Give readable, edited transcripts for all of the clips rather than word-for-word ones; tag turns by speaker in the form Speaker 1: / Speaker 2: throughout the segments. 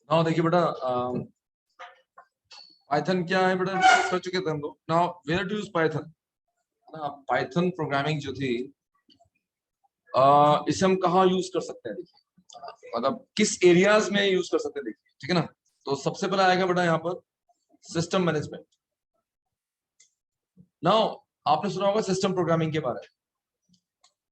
Speaker 1: Now देखिए बेटा, Python क्या है बेटा, कर चुके थे हम लोग। Now where to use Python. Python programming जो थी, इसे हम कहाँ यूज कर सकते हैं, देखिए मतलब किस एरियाज में यूज कर सकते हैं, देखिए ठीक है ना। तो सबसे पहला आएगा बेटा यहाँ पर सिस्टम मैनेजमेंट। नाउ आपने सुना होगा सिस्टम प्रोग्रामिंग के बारे में,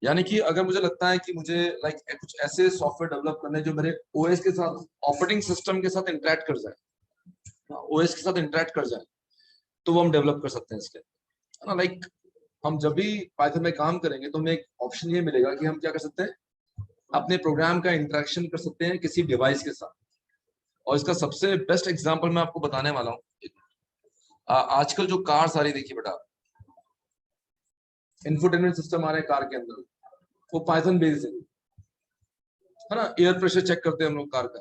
Speaker 1: यानी कि अगर मुझे लगता है कि मुझे कुछ ऐसे सॉफ्टवेयर डेवलप करने जो मेरे ओएस के साथ, ऑपरेटिंग सिस्टम के साथ इंटरेक्ट कर जाए, ओएस के साथ इंटरेक्ट कर जाए, तो वो हम डेवलप कर सकते हैं इसके, है ना। हम जब भी पाइथन में काम करेंगे तो हमें एक ऑप्शन ये मिलेगा कि हम क्या कर सकते हैं, अपने प्रोग्राम का इंटरेक्शन कर सकते हैं किसी डिवाइस के साथ। और इसका सबसे बेस्ट एग्जांपल मैं आपको बताने वाला हूँ। आजकल जो कार्स आ रही, देखिए बेटा, इंफोटेनमेंट सिस्टम आ रहे हैं कार के अंदर, वो पाइथन बेस्ड है ना। एयर प्रेशर चेक करते हैं हम लोग कार का,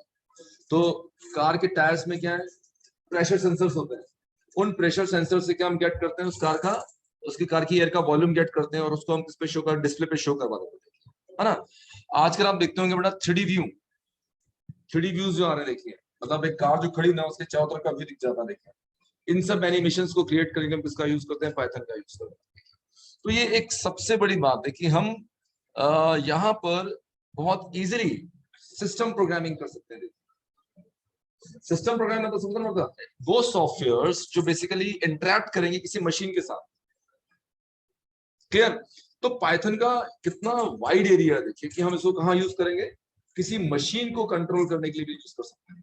Speaker 1: तो कार के टायर्स में क्या है, प्रेशर सेंसर्स होते हैं। उन प्रेशर सेंसर से क्या हम गेट करते हैं, उस कार का, उसकी कार की एयर का वॉल्यूम गेट करते हैं और उसको हम किस पे शो कर, डिस्प्ले पे शो करवा देते हैं, है ना। आजकल आप देखते होंगे बेटा 3D व्यू, 3D व्यूज जो आ रहे हैं, देखिए मतलब एक कार जो खड़ी ना, उसके चारों तरफ का व्यू दिख जाता है, देखिए। इन सब एनिमेशंस को क्रिएट करके हम किसका यूज करते हैं, पाइथन का यूज करते हैं। तो ये एक सबसे बड़ी बात है कि हम यहाँ पर बहुत इजीली सिस्टम प्रोग्रामिंग कर सकते हैं। सिस्टम प्रोग्रामिंग तो समझना होगा, वो सॉफ्टवेयर्स जो बेसिकली इंटरैक्ट करेंगे किसी मशीन के साथ। क्लियर। तो पाइथन का कितना वाइड एरिया है, देखिए कि हम इसको कहाँ यूज करेंगे, किसी मशीन को कंट्रोल करने के लिए भी यूज कर सकते हैं।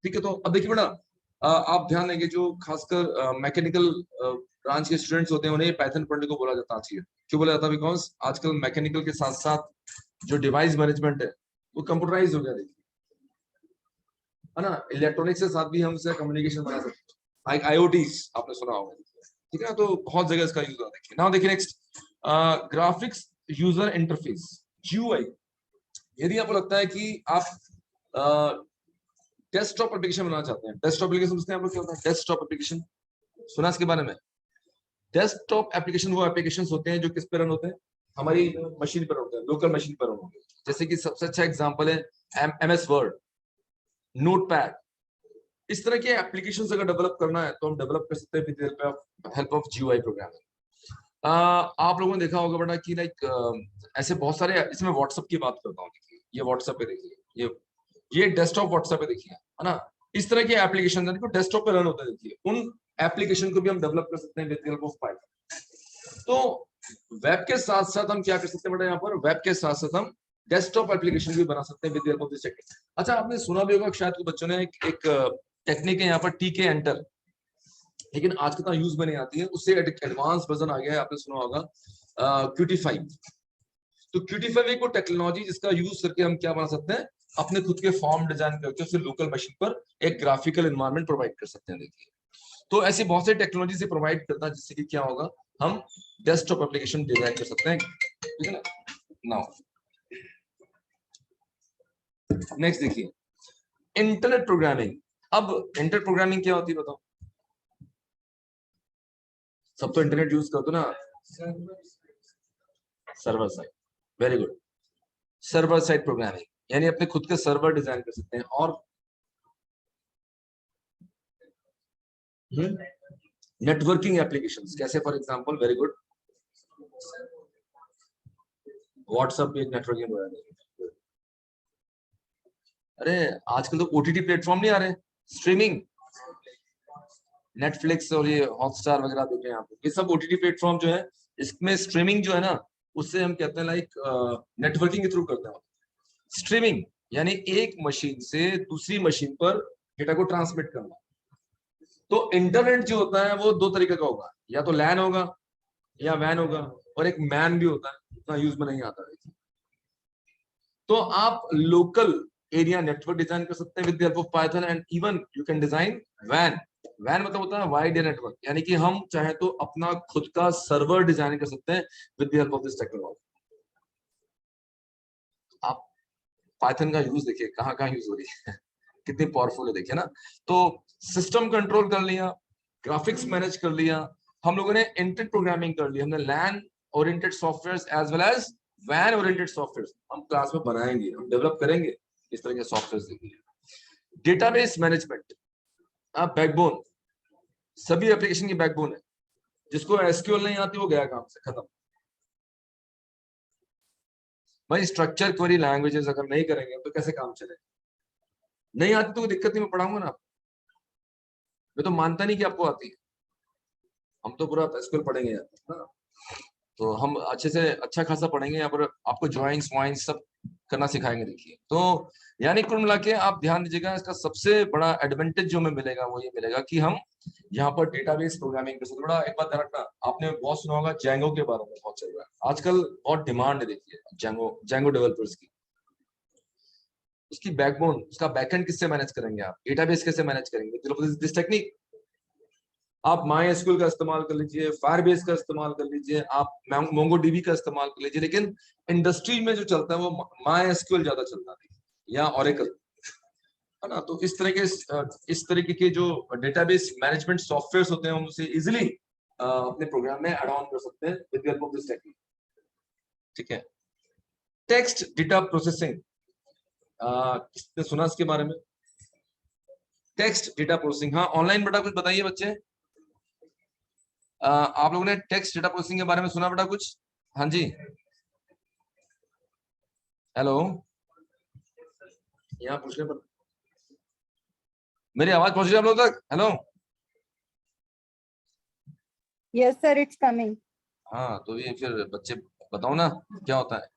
Speaker 1: ठीक है, तो अब देखिए बेटा, आप ध्यान देंगे जो खासकर मैकेनिकल ब्रांच के स्टूडेंट्स होते हैं, उन्हें पाइथन पढ़ने को बोला जाता है। क्यों बोला जाता है? बिकॉज आजकल मैकेनिकल के साथ साथ जो डिवाइस मैनेजमेंट है वो कंप्यूटराइज हो गया, देखिए, है ना। इलेक्ट्रॉनिक्स के साथ भी हम इसका कम्युनिकेशन बना सकते हैं, IoT आपने सुना होगा, ठीक है ना। तो बहुत जगह इसका यूज होता है। नाउ देखिए next, graphics user interface, GUI। यदि आपको लगता है कि आप डेस्कटॉप एप्लीकेशन बनाना चाहते हैं, डेस्कटॉप एप्लीकेशन समझते हैं आप लोग क्या होता है? डेस्कटॉप एप्लीकेशन सुना इसके बारे में? डेस्कटॉप एप्लीकेशन वो एप्लीकेशन होते हैं जो किस पे रन होते हैं, हमारी मशीन पर होते हैं, लोकल मशीन पर होते हैं। जैसे कि सबसे अच्छा एग्जांपल है MS वर्ड, नोटपैड। इस तरह के एप्लीकेशंस अगर डेवलप करना है तो हम डेवलप कर सकते हैं with help of GUI programming. आप लोगों ने देखा होगा बेटा कि ऐसे बहुत सारे, इसमें व्हाट्सएप की बात करता हूँ, देखिए ये व्हाट्सएप पे, देखिए ये डेस्कटॉप व्हाट्सएप पे, देखिए, है ना। इस तरह के एप्लीकेशन है डेस्कटॉप पे रन होते हैं, देखिए उन एप्लीकेशन को भी हम डेवलप कर सकते हैं विद हेल्प ऑफ पाइथन। तो वेब के साथ साथ हम क्या कर सकते हैं बेटा, यहाँ पर वेब के साथ साथ हम डेस्कटॉप एप्लीकेशन भी बना सकते हैं with help of this technique. अच्छा, आपने सुना भी होगा शायद कुछ बच्चों ने, एक टेक्निक है यहाँ पर TK एंटर, लेकिन आज कितना यूज में नहीं आती है। उससे एडवांस वर्जन आ गया है, आपने सुना होगा Qt5। तो Qt5 एक वो टेक्नोलॉजी जिसका यूज करके हम क्या बना सकते हैं, अपने खुद के फॉर्म डिजाइन करके उसे लोकल मशीन पर एक ग्राफिकल एनवायरनमेंट प्रोवाइड कर सकते हैं, देखिए। तो ऐसी बहुत सारी टेक्नोलॉजी से प्रोवाइड करता है जिससे कि क्या होगा, हम डेस्कटॉप एप्लीकेशन डिजाइन कर सकते हैं, ठीक है ना। नाउ नेक्स्ट देखिए, इंटरनेट प्रोग्रामिंग। अब इंटरनेट प्रोग्रामिंग क्या होती है बताओ? सब तो इंटरनेट यूज करते ना, server side, very good. Server side programming यानी अपने खुद के सर्वर डिजाइन कर सकते हैं। और नेटवर्किंग एप्लीकेशंस कैसे, for example, very good, WhatsApp भी एक नेटवर्किंग है। अरे आजकल तो OTT प्लेटफॉर्म नहीं आ रहे, स्ट्रीमिंग, नेटफ्लिक्स और ये हॉटस्टार वगैरह देख रहे हैं आप, ये सब ओटीटी प्लेटफॉर्म जो है, इसमें स्ट्रीमिंग जो है ना, उससे हम कहते हैं लाइक नेटवर्किंग के थ्रू करते हैं। स्ट्रीमिंग यानी एक मशीन से दूसरी मशीन पर डेटा को ट्रांसमिट करना। तो इंटरनेट जो होता है वो दो तरीके का होगा, या तो लैन होगा या वैन होगा, और एक मैन भी होता है, उतना यूज में नहीं आता है। तो आप लोकल एरिया नेटवर्क डिजाइन कर सकते हैं with the help of Python, and even you can design van. Van मतलब होता है वाइड एरिया नेटवर्क, यानी कि हम चाहे तो अपना खुद का सर्वर डिजाइन कर सकते हैं with the help of this technology. आप पाइथन का यूज देखिए कहाँ कहाँ यूज हो रही है कितनी पावरफुल है देखिए ना। तो सिस्टम कंट्रोल कर लिया, ग्राफिक्स मैनेज कर लिया, हम लोगों ने इंटेंट प्रोग्रामिंग कर लिया, हमने LAN oriented software as well as वैन ओरिएंटेड सॉफ्टवेयर हम क्लास में बनाएंगे, हम डेवलप करेंगे इस तरह के सॉफ्टवेयर देखिए। डेटाबेस मैनेजमेंट, आप बैकबोन, सभी एप्लीकेशन की बैकबोन है। जिसको एसक्यूएल नहीं आती वो गया काम से, खत्म। भाई स्ट्रक्चर क्वेरी लैंग्वेजेस अगर नहीं करेंगे तो कैसे काम चलेगा? नहीं आती तो कोई दिक्कत नहीं, मैं पढ़ाऊंगा ना। मैं तो मानता नहीं कि आपको आती है, हम तो पूरा एसक्यूएल पढ़ेंगे यार, तो हम अच्छे से अच्छा खासा पढ़ेंगे यहाँ पर, आपको ज्वाइंस वाइंस सब करना सिखाएंगे देखिए। तो यानी कुल मिला के आप ध्यान दीजिएगा, इसका सबसे बड़ा एडवांटेज जो हमें मिलेगा वो ये मिलेगा कि हम यहाँ पर डेटाबेस प्रोग्रामिंग कर सकते। बड़ा एक बात ध्यान रखना, आपने बहुत सुना होगा जेंगो के बारे में, बहुत चल रहा है आजकल, बहुत डिमांड है देखिए जेंगो डेवलपर्स की। उसकी बैकबोन, उसका बैकएंड किससे मैनेज करेंगे आप, डेटाबेस कैसे मैनेज करेंगे? दिस टेक्निक आप माई एसक्यूएल का इस्तेमाल कर लीजिए, फायरबेस का इस्तेमाल कर लीजिए, आप मोंगोडीबी का इस्तेमाल कर लीजिए, लेकिन इंडस्ट्री में जो चलता है वो माई एसक्यूएल ज्यादा चलता है या ओरेकल, है ना। तो इस तरीके के जो डेटाबेस मैनेजमेंट सॉफ्टवेयर होते हैं, हम उसे इजिली अपने प्रोग्राम में ऐड ऑन कर सकते हैं with the help of this technique. ठीक है। टेक्स्ट डेटा प्रोसेसिंग, किसने सुना इसके बारे में? टेक्स्ट डेटा प्रोसेसिंग, हाँ ऑनलाइन बेटा कुछ बताइए बच्चे। आप लोगों ने टेक्स्ट डेटा प्रोसेसिंग के बारे में सुना बेटा कुछ? हाँ जी, हेलो, यहाँ पूछने पर मेरी आवाज पहुंच रही है आप लोगों तक? Hello,
Speaker 2: yes sir, it's coming.
Speaker 1: हाँ तो ये फिर बच्चे बताओ ना क्या होता है।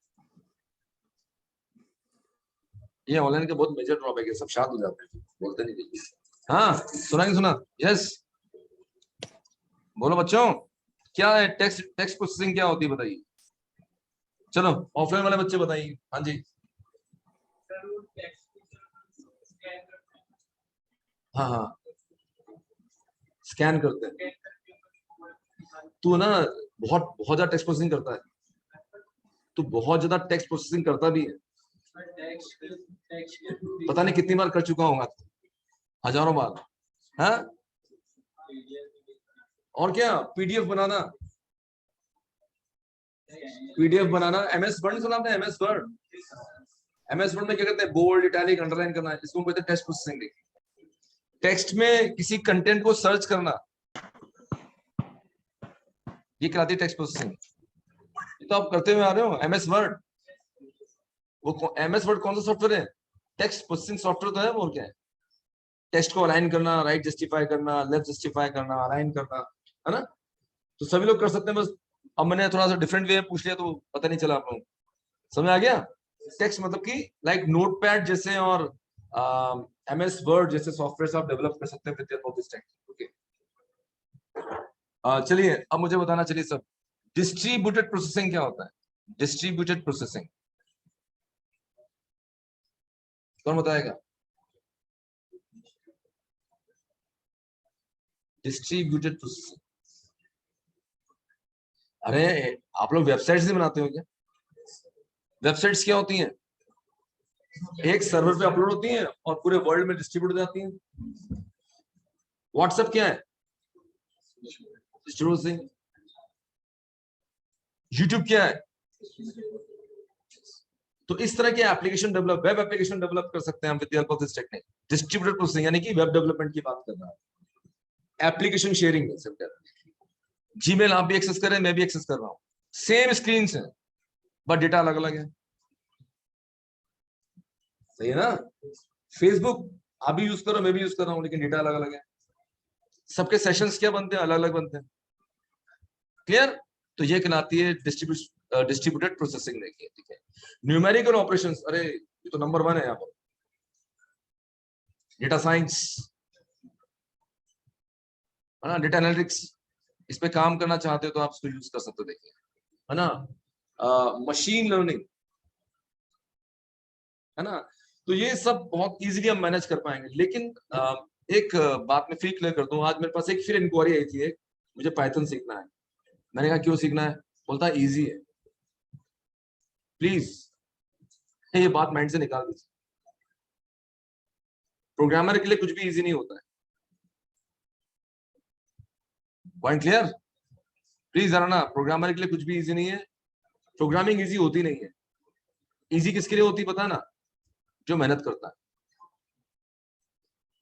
Speaker 1: ये ऑनलाइन के बहुत मेजर ड्रॉबैक है, सब शांत हो जाते हैं, बोलते नहीं देखिए। हाँ सुना नहीं सुना? यस बोलो बच्चों, क्या है टेक्स्ट टेक्स्ट प्रोसेसिंग, क्या होती है बताइए? चलो ऑफलाइन वाले बच्चे बताइए। हाँ जी, हाँ हाँ स्कैन करते हैं। तू ना बहुत बहुत ज्यादा टेक्स्ट प्रोसेसिंग करता है, तू बहुत ज्यादा टेक्स्ट प्रोसेसिंग करता भी है, पता नहीं कितनी बार कर चुका होगा, हजारों बार। हाँ और क्या, पीडीएफ बनाना, पीडीएफ बनाना, एमएस वर्ड सुना आपने? एमएस वर्ड, एमएस वर्ड में क्या कहते हैं, बोल्ड इटैलिक अंडरलाइन करना, इसको कहते हैं टेक्स्ट प्रोसेसिंग। टेक्स्ट में किसी कंटेंट को सर्च करना, ये कहलाती है टेक्स्ट प्रोसेसिंग। ये तो आप करते हुए आ रहे हो एमएस वर्ड। वो एमएस वर्ड कौन सा सॉफ्टवेयर है? टेक्स्ट प्रोसेसिंग सॉफ्टवेयर तो है वो। क्या है? टेक्स्ट को अलाइन करना, राइट जस्टिफाई करना, लेफ्ट जस्टिफाई करना, अलाइन करना, है ना। तो सभी लोग कर सकते हैं, बस अब मैंने थोड़ा सा डिफरेंट वे में पूछ लिया तो पता नहीं चला आप लोगों को। समझ आ गया? टेक्स्ट मतलब कि लाइक नोटपैड जैसे और एमएस वर्ड जैसे सॉफ्टवेयर आप डेवलप कर सकते हैं with the help of this technique. Okay, चलिए अब मुझे बताना, चलिए सब, डिस्ट्रीब्यूटेड प्रोसेसिंग क्या होता है? डिस्ट्रीब्यूटेड प्रोसेसिंग कौन बताएगा? डिस्ट्रीब्यूटेड प्रोसेसिंग, अरे आप लोग वेबसाइट्स नहीं बनाते हो क्या? वेबसाइट्स क्या होती हैं? एक सर्वर पे अपलोड होती हैं और पूरे वर्ल्ड में डिस्ट्रीब्यूट हो जाती हैं। व्हाट्सएप क्या है? डिस्ट्रीब्यूटिंग। यूट्यूब क्या है? तो इस तरह के application develop, web application develop कर सकते हैं हम with the help of this technique, distributed processing, यानी कि वेब डेवलपमेंट की बात कर रहा है। एप्लीकेशन शेयरिंग है सिंपल, जीमेल आप भी एक्सेस कर रहे हैं, मैं भी एक्सेस कर रहा हूं, सेम स्क्रीन से, बट डेटा अलग अलग है। सही है ना? फेसबुक आप भी यूज करो, मैं भी यूज कर रहा हूं, लेकिन डेटा अलग अलग है। सबके सेशंस क्या बनते हैं, अलग अलग बनते हैं। क्लियर? तो ये कहलाती है डिस्ट्रीब्यूटेड प्रोसेसिंग। देखिए ठीक है, न्यूमेरिकल ऑपरेशंस, अरे ये तो नंबर 1 है यहाँ पर, डेटा साइंस है ना, डेटा एनालिटिक्स, इस पे काम करना चाहते हो तो आप इसको यूज कर सकते हो। देखिए है ना, मशीन लर्निंग है ना, तो ये सब बहुत इजीली हम मैनेज कर पाएंगे। लेकिन एक बात मैं फिर क्लियर कर दूं, आज मेरे पास एक फिर इंक्वायरी आई थी, मुझे पाइथन सीखना है। मैंने कहा क्यों सीखना है? बोलता है इजी है। प्लीज ये बात माइंड से निकाल दीजिए, प्रोग्रामर के लिए कुछ भी इजी नहीं होता है। Point clear? प्लीज जरा ना, प्रोग्रामर के लिए कुछ भी इजी नहीं है, प्रोग्रामिंग इजी होती नहीं है। इजी किसके लिए होती है पता ना? जो मेहनत करता है,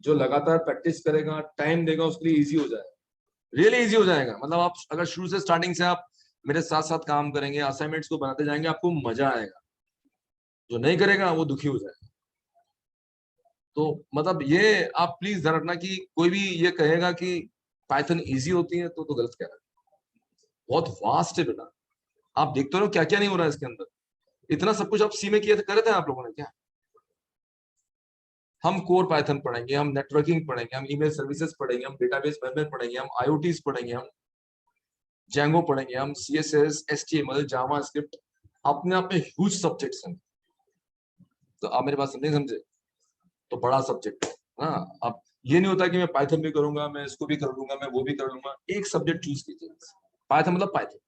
Speaker 1: जो लगातार प्रैक्टिस करेगा, टाइम देगा, उसके लिए इजी हो जाएगा, रियली इजी हो जाएगा। मतलब आप अगर शुरू से स्टार्टिंग से आप मेरे साथ साथ काम करेंगे, असाइनमेंट्स को बनाते जाएंगे, आपको मजा आएगा। जो नहीं करेगा वो दुखी हो जाएगा। तो मतलब ये आप प्लीज ध्यान रखना कि कोई भी ये कहेगा कि पाइथन इजी होती है तो गलत कह रहा है। बहुत वास्ट है बेटा, आप देखते हो क्या क्या नहीं हो रहा है इसके अंदर। इतना सब कुछ आप सी में किए करे थे आप लोगों ने क्या? हम कोर पाइथन पढ़ेंगे, हम नेटवर्किंग पढ़ेंगे, हम ईमेल सर्विसेज पढ़ेंगे, हम डेटाबेस मैनेजमेंट पढ़ेंगे, हम आईओटीज पढ़ेंगे, हम जैंगो पढ़ेंगे, हम सीएसएस, एचटीएमएल, जावास्क्रिप्ट, अपने आप में ह्यूज सब्जेक्ट्स हैं। तो आप मेरे बात नहीं समझे? तो बड़ा सब्जेक्ट है। हाँ, अब ये नहीं होता कि मैं पाइथन भी करूंगा, मैं इसको भी कर लूंगा, मैं वो भी कर लूंगा। एक सब्जेक्ट चूज कीजिए। पाइथन मतलब पाइथन।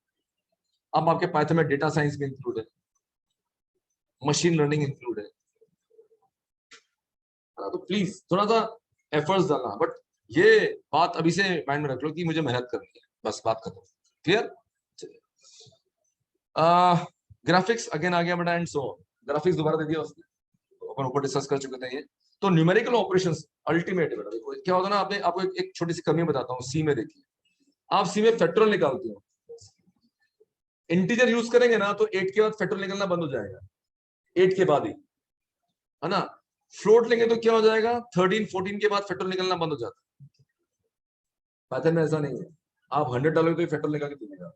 Speaker 1: अब आपके पाइथन में डेटा साइंस भी इंक्लूड है, मशीन लर्निंग इंक्लूड है। तो प्लीज थोड़ा सा एफर्ट्स डालना। बट ये बात अभी से माइंड में रख लो कि मुझे मेहनत करनी है, बस बात खत्म। क्लियर? चलिए, ग्राफिक्स अगेन आ गया बेटा, एंड सो ग्राफिक्स दोबारा दे दिया उसने, तो अपन ऊपर डिस्कस कर चुके थे ये। तो न्यूमेरिकल ऑपरेशंस अल्टीमेट है बेटा। देखो क्या होता है ना, आपने आपको एक छोटी सी कमी बताता हूँ। सी में देखिए, आप सी में फैक्टोरियल निकालते हो, इंटीजर यूज करेंगे ना तो 8 के बाद फैक्टोरियल निकलना बंद हो जाएगा, 8 के बाद ही, है ना। फ्लोट लेंगे तो क्या हो जाएगा, 13 14 के बाद फैक्टोरियल निकलना बंद हो जाता है। पाइथन में ऐसा नहीं है, आप 100 डालोगे तो फैक्टोरियल निकाल के देगा।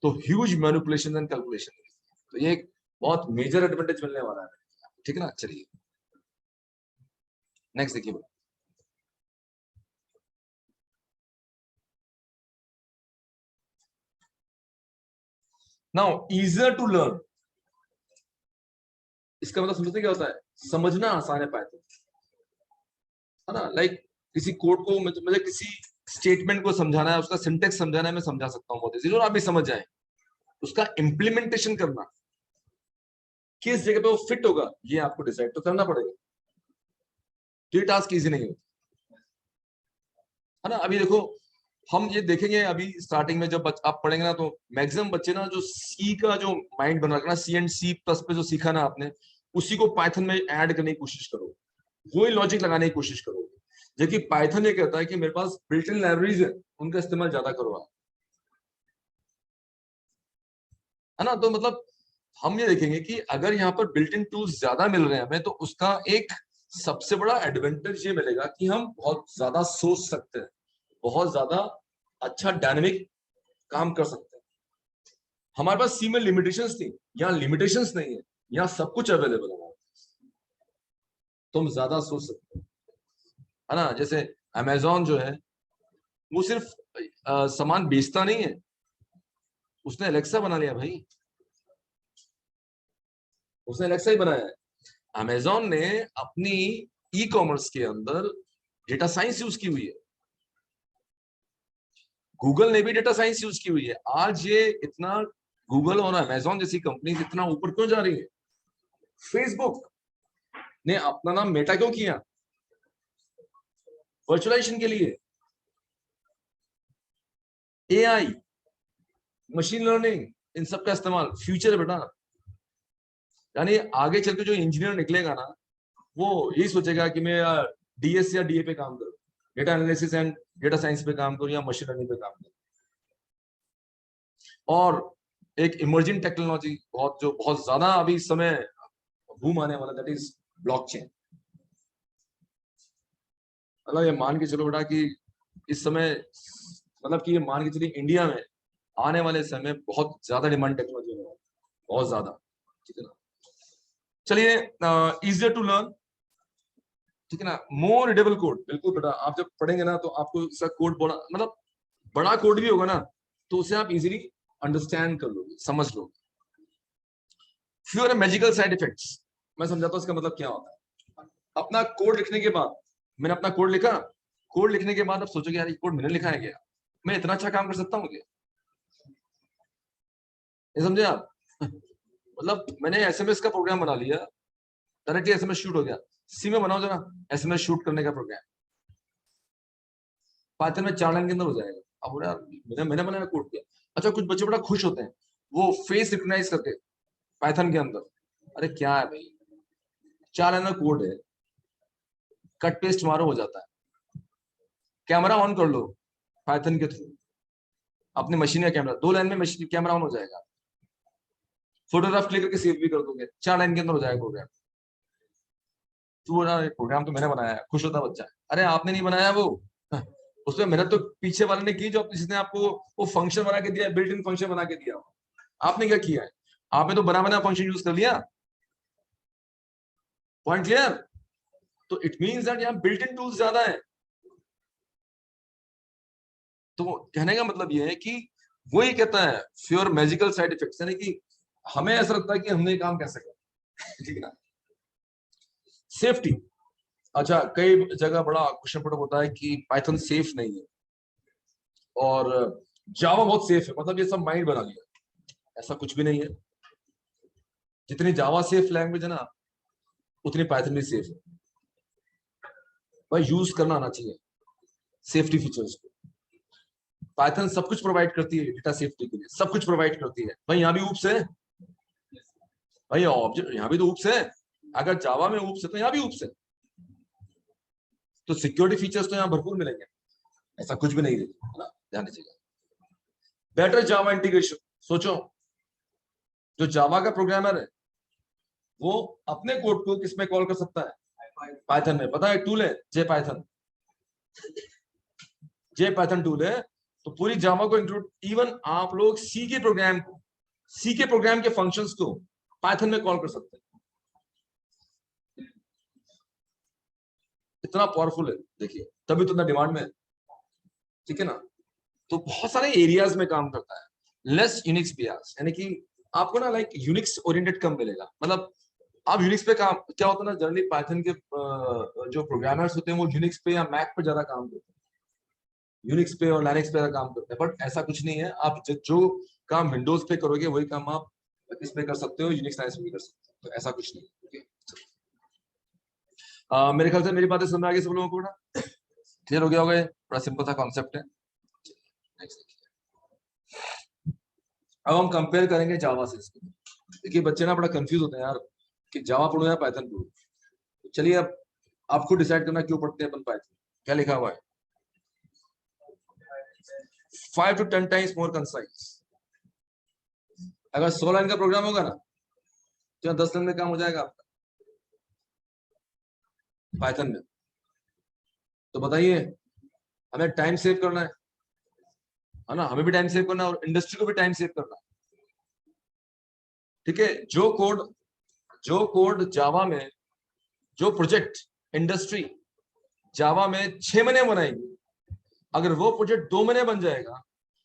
Speaker 1: तो ह्यूज मैनिपुलेशन एंड कैलकुलेशन, तो ये एक बहुत मेजर एडवांटेज मिलने वाला है। ठीक है ना? चलिए नेक्स्ट देखिए। नाउ इजियर टू लर्न, इसका मतलब समझते क्या होता है? समझना आसान है पाइथन, है ना। लाइक किसी कोड को मुझे किसी स्टेटमेंट को समझाना है, उसका सिंटेक्स समझाना है, मैं समझा सकता हूँ बहुत इजीली, और आप भी समझ जाए। उसका इम्प्लीमेंटेशन करना, किस जगह पे वो फिट होगा, ये आपको डिसाइड तो करना पड़ेगा। तो ये टास्क इजी नहीं होता, है ना। अभी देखो, हम ये देखेंगे अभी स्टार्टिंग में जब आप पढ़ेंगे ना, तो मैक्सिमम बच्चे ना जो सी का जो माइंड बना रखना, सी एंड सी प्लस पे जो सीखा ना आपने, उसी को पाइथन में ऐड करने की कोशिश करो, वही लॉजिक लगाने की कोशिश करो। जबकि पाइथन ये कहता है कि मेरे पास बिल्ट इन लाइब्रेरीज है, उनका इस्तेमाल ज्यादा करो आप, है ना। तो मतलब हम ये देखेंगे कि अगर यहाँ पर बिल्ट इन टूल्स ज्यादा मिल रहे हैं हमें, तो उसका एक सबसे बड़ा एडवांटेज ये मिलेगा कि हम बहुत ज्यादा सोच सकते हैं, बहुत ज्यादा अच्छा डायनेमिक काम कर सकते हैं। हमारे पास सी में लिमिटेशंस थी, यहाँ लिमिटेशंस नहीं है, यहाँ सब कुछ अवेलेबल है, तो हम ज्यादा सोच सकते हैं, है ना। जैसे अमेजोन जो है, वो सिर्फ सामान बेचता नहीं है, उसने एलेक्सा बना लिया भाई, उसने एलेक्सा ही बनाया है। अमेजोन ने अपनी ई कॉमर्स के अंदर डेटा साइंस यूज की हुई है, गूगल ने भी डेटा साइंस यूज की हुई है। आज ये इतना, गूगल और अमेजोन जैसी कंपनी इतना ऊपर क्यों जा रही है? फेसबुक ने अपना नाम मेटा क्यों किया? वर्चुअलाइजेशन के लिए। एआई, मशीन लर्निंग, इन सब का इस्तेमाल फ्यूचर है बेटा। यानी आगे चल के जो इंजीनियर निकलेगा ना, वो यही सोचेगा कि मैं डीएस या डीए पे काम करूं, data analysis and data science पे काम करूं, या मशीन लर्निंग पे काम करूं। और एक इमर्जिंग टेक्नोलॉजी जो बहुत ज्यादा अभी इस समय बूम आने वाला, दैट इज ब्लॉकचेन। मतलब ये मान के चलो बेटा कि इस समय मतलब कि ये मान के चलिए इंडिया में आने वाले समय बहुत ज्यादा डिमांड टेक्नोलॉजी में, बहुत ज्यादा, ठीक है ना। चलिए, इजियर टू लर्न, ठीक है ना, मोर रीडेबल कोड। बिल्कुल बेटा, आप जब पढ़ेंगे ना तो आपको इसका कोड बड़ा, मतलब बड़ा कोड भी होगा ना तो उसे आप इजीली अंडरस्टैंड कर लोगे, समझ लोगे। फ्यूअर मैजिकल साइड इफेक्ट्स, मैं समझाता हूं इसका मतलब क्या होता है। अपना कोड लिखने के बाद, मैंने अपना कोड लिखा, कोड लिखने के बाद अब सोचोगे यार ये कोड मैंने लिखा है क्या, मैं इतना अच्छा काम कर सकता हूँ क्या, ये समझे आप? मतलब मैंने एसएमएस का प्रोग्राम बना लिया, डायरेक्टली एसएमएस शूट हो गया। सी में बनाओ जरा एसएमएस शूट करने का प्रोग्राम, पाइथन में 4 लाइन के अंदर हो जाएगा। अब बोला मैंने बनाया कोड किया। अच्छा, कुछ बच्चे बड़ा खुश होते हैं वो फेस रिकॉग्नाइज करके पाइथन के अंदर, अरे क्या है भाई, 4 लाइन का कोड है, कट पेस्ट मारो हो जाता है। कैमरा ऑन कर लो पाइथन के थ्रू, अपनी मशीन का कैमरा 2 लाइन में मशीन कैमरा ऑन हो जाएगा, फोटोग्राफ क्लिक करके सेव भी कर दोगे, 4 लाइन के अंदर हो जाएगा प्रोग्राम। तो बोला प्रोग्राम तो मैंने बनाया है, खुश होता बच्चा, अरे आपने नहीं बनाया वो, उसमें मेहनत तो पीछे वाले ने की, जो जिसने आपको वो फंक्शन बना के दिया, बिल्ट इन फंक्शन बना के दिया। आपने क्या किया है, आपने तो बना बना फंक्शन यूज कर लिया। Point clear? तो इट मींस दैट यहाँ बिल्ट इन टूल्स ज्यादा है। तो कहने का मतलब ये है कि वही कहता है फ्योर मैजिकल साइड इफेक्ट्स, यानी कि हमें ऐसा लगता है कि हमने काम कैसे किया, ठीक है ना। सेफ्टी, अच्छा कई जगह बड़ा क्वेश्चन पड़ा होता है कि पाइथन सेफ नहीं है और जावा बहुत सेफ है, मतलब ये सब माइंड बना लिया, ऐसा कुछ भी नहीं है। जितनी जावा सेफ लैंग्वेज है ना उतनी पाइथन भी सेफ है। भाई यूज करना आना चाहिए सेफ्टी फीचर्स को। पाइथन सब कुछ प्रोवाइड करती है डेटा सेफ्टी के लिए, सब कुछ प्रोवाइड करती है। भाई यहाँ भी ऊप्स है, भाई ऑब्जेक्ट यहाँ भी तो ऊप्स है, अगर जावा में ऊप्स है तो यहाँ भी ऊप्स है, तो सिक्योरिटी फीचर्स तो यहाँ भरपूर मिलेंगे, ऐसा कुछ भी नहीं है ना, ध्यान दीजिएगा। बेटर जावा इंटीग्रेशन, सोचो जो जावा का प्रोग्रामर है वो अपने कोड को किसमें कॉल कर सकता है, पाइथन में। पता है टूल है जे पाइथन, जे पाइथन टूल है, तो पूरी जावा को इंक्लूड, इवन आप लोग सी के प्रोग्राम को, सी के प्रोग्राम के फंक्शंस को पाइथन में कॉल कर सकते हैं, इतना पावरफुल है देखिए, तभी तो इतना डिमांड में है, ठीक है ना। तो बहुत सारे एरियाज में काम करता है। लेस यूनिक्स बियास, यानी कि आपको ना लाइक यूनिक्स ओरिएंटेड कम मिलेगा, मतलब आप यूनिक्स पे काम, क्या होता है ना जनरली पाइथन के जो प्रोग्रामर्स होते हैं वो यूनिक्स पे या मैक पे ज्यादा काम करते हैं, यूनिक्स पे और लाइनक्स पे ज्यादा काम करते हैं, बट ऐसा कुछ नहीं है। आप जो काम विंडोज पे करोगे वही काम आप इस पे कर सकते हो, यूनिक्स लाइनक्स पे भी कर सकते हो, तो ऐसा कुछ नहीं है। मेरे ख्याल से मेरी बातें समझ में आ गई सब लोगों को ना, क्लियर हो गया होगा, बड़ा सिंपल सा कॉन्सेप्ट है। अब हम कंपेयर करेंगे जावा से इसको। देखिए बच्चे ना बड़ा कंफ्यूज होते हैं यार कि जावा पढ़ो या पाइथन पढ़ो, तो चलिए अब आप खुद डिसाइड करना क्यों पढ़ते हैं अपन पाइथन। क्या लिखा हुआ है, 5 to 10 टाइम्स मोर कंसाइज। अगर 100 लाइन का प्रोग्राम होगा ना तो 10 लाइन में काम हो जाएगा आपका पाइथन में। तो बताइए, हमें टाइम सेव करना है ना, हमें भी टाइम सेव करना है और इंडस्ट्री को भी टाइम सेव करना है, ठीक है। जो कोड जावा में, जो प्रोजेक्ट इंडस्ट्री जावा में 6 महीने बनाएगी, अगर वो प्रोजेक्ट 2 महीने बन जाएगा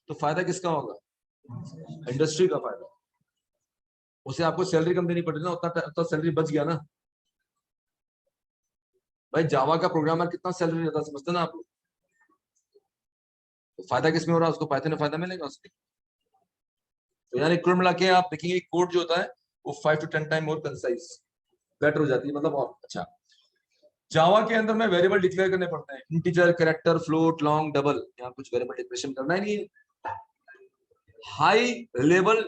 Speaker 1: तो फायदा किसका होगा, इंडस्ट्री का फायदा। उसे आपको सैलरी कम देनी पड़ेगी ना, उतना सैलरी बच गया ना। भाई जावा का प्रोग्रामर कितना सैलरी लेता समझते ना आप लोग, तो फायदा किसमें हो रहा है, उसको पाइथन में फायदा मिलेगा उसके। तो यानी कुल मिला के आप देखेंगे कोड जो होता है वो 5 to 10 time more concise, better हो जाती है, मतलब और अच्छा। जावा के अंदर में वेरिएबल डिक्लेयर करने पड़ते हैं, integer, character, float, long, double, यहाँ कुछ वेरिएबल डिक्लेरेशन करना ही नहीं है। हाई लेवल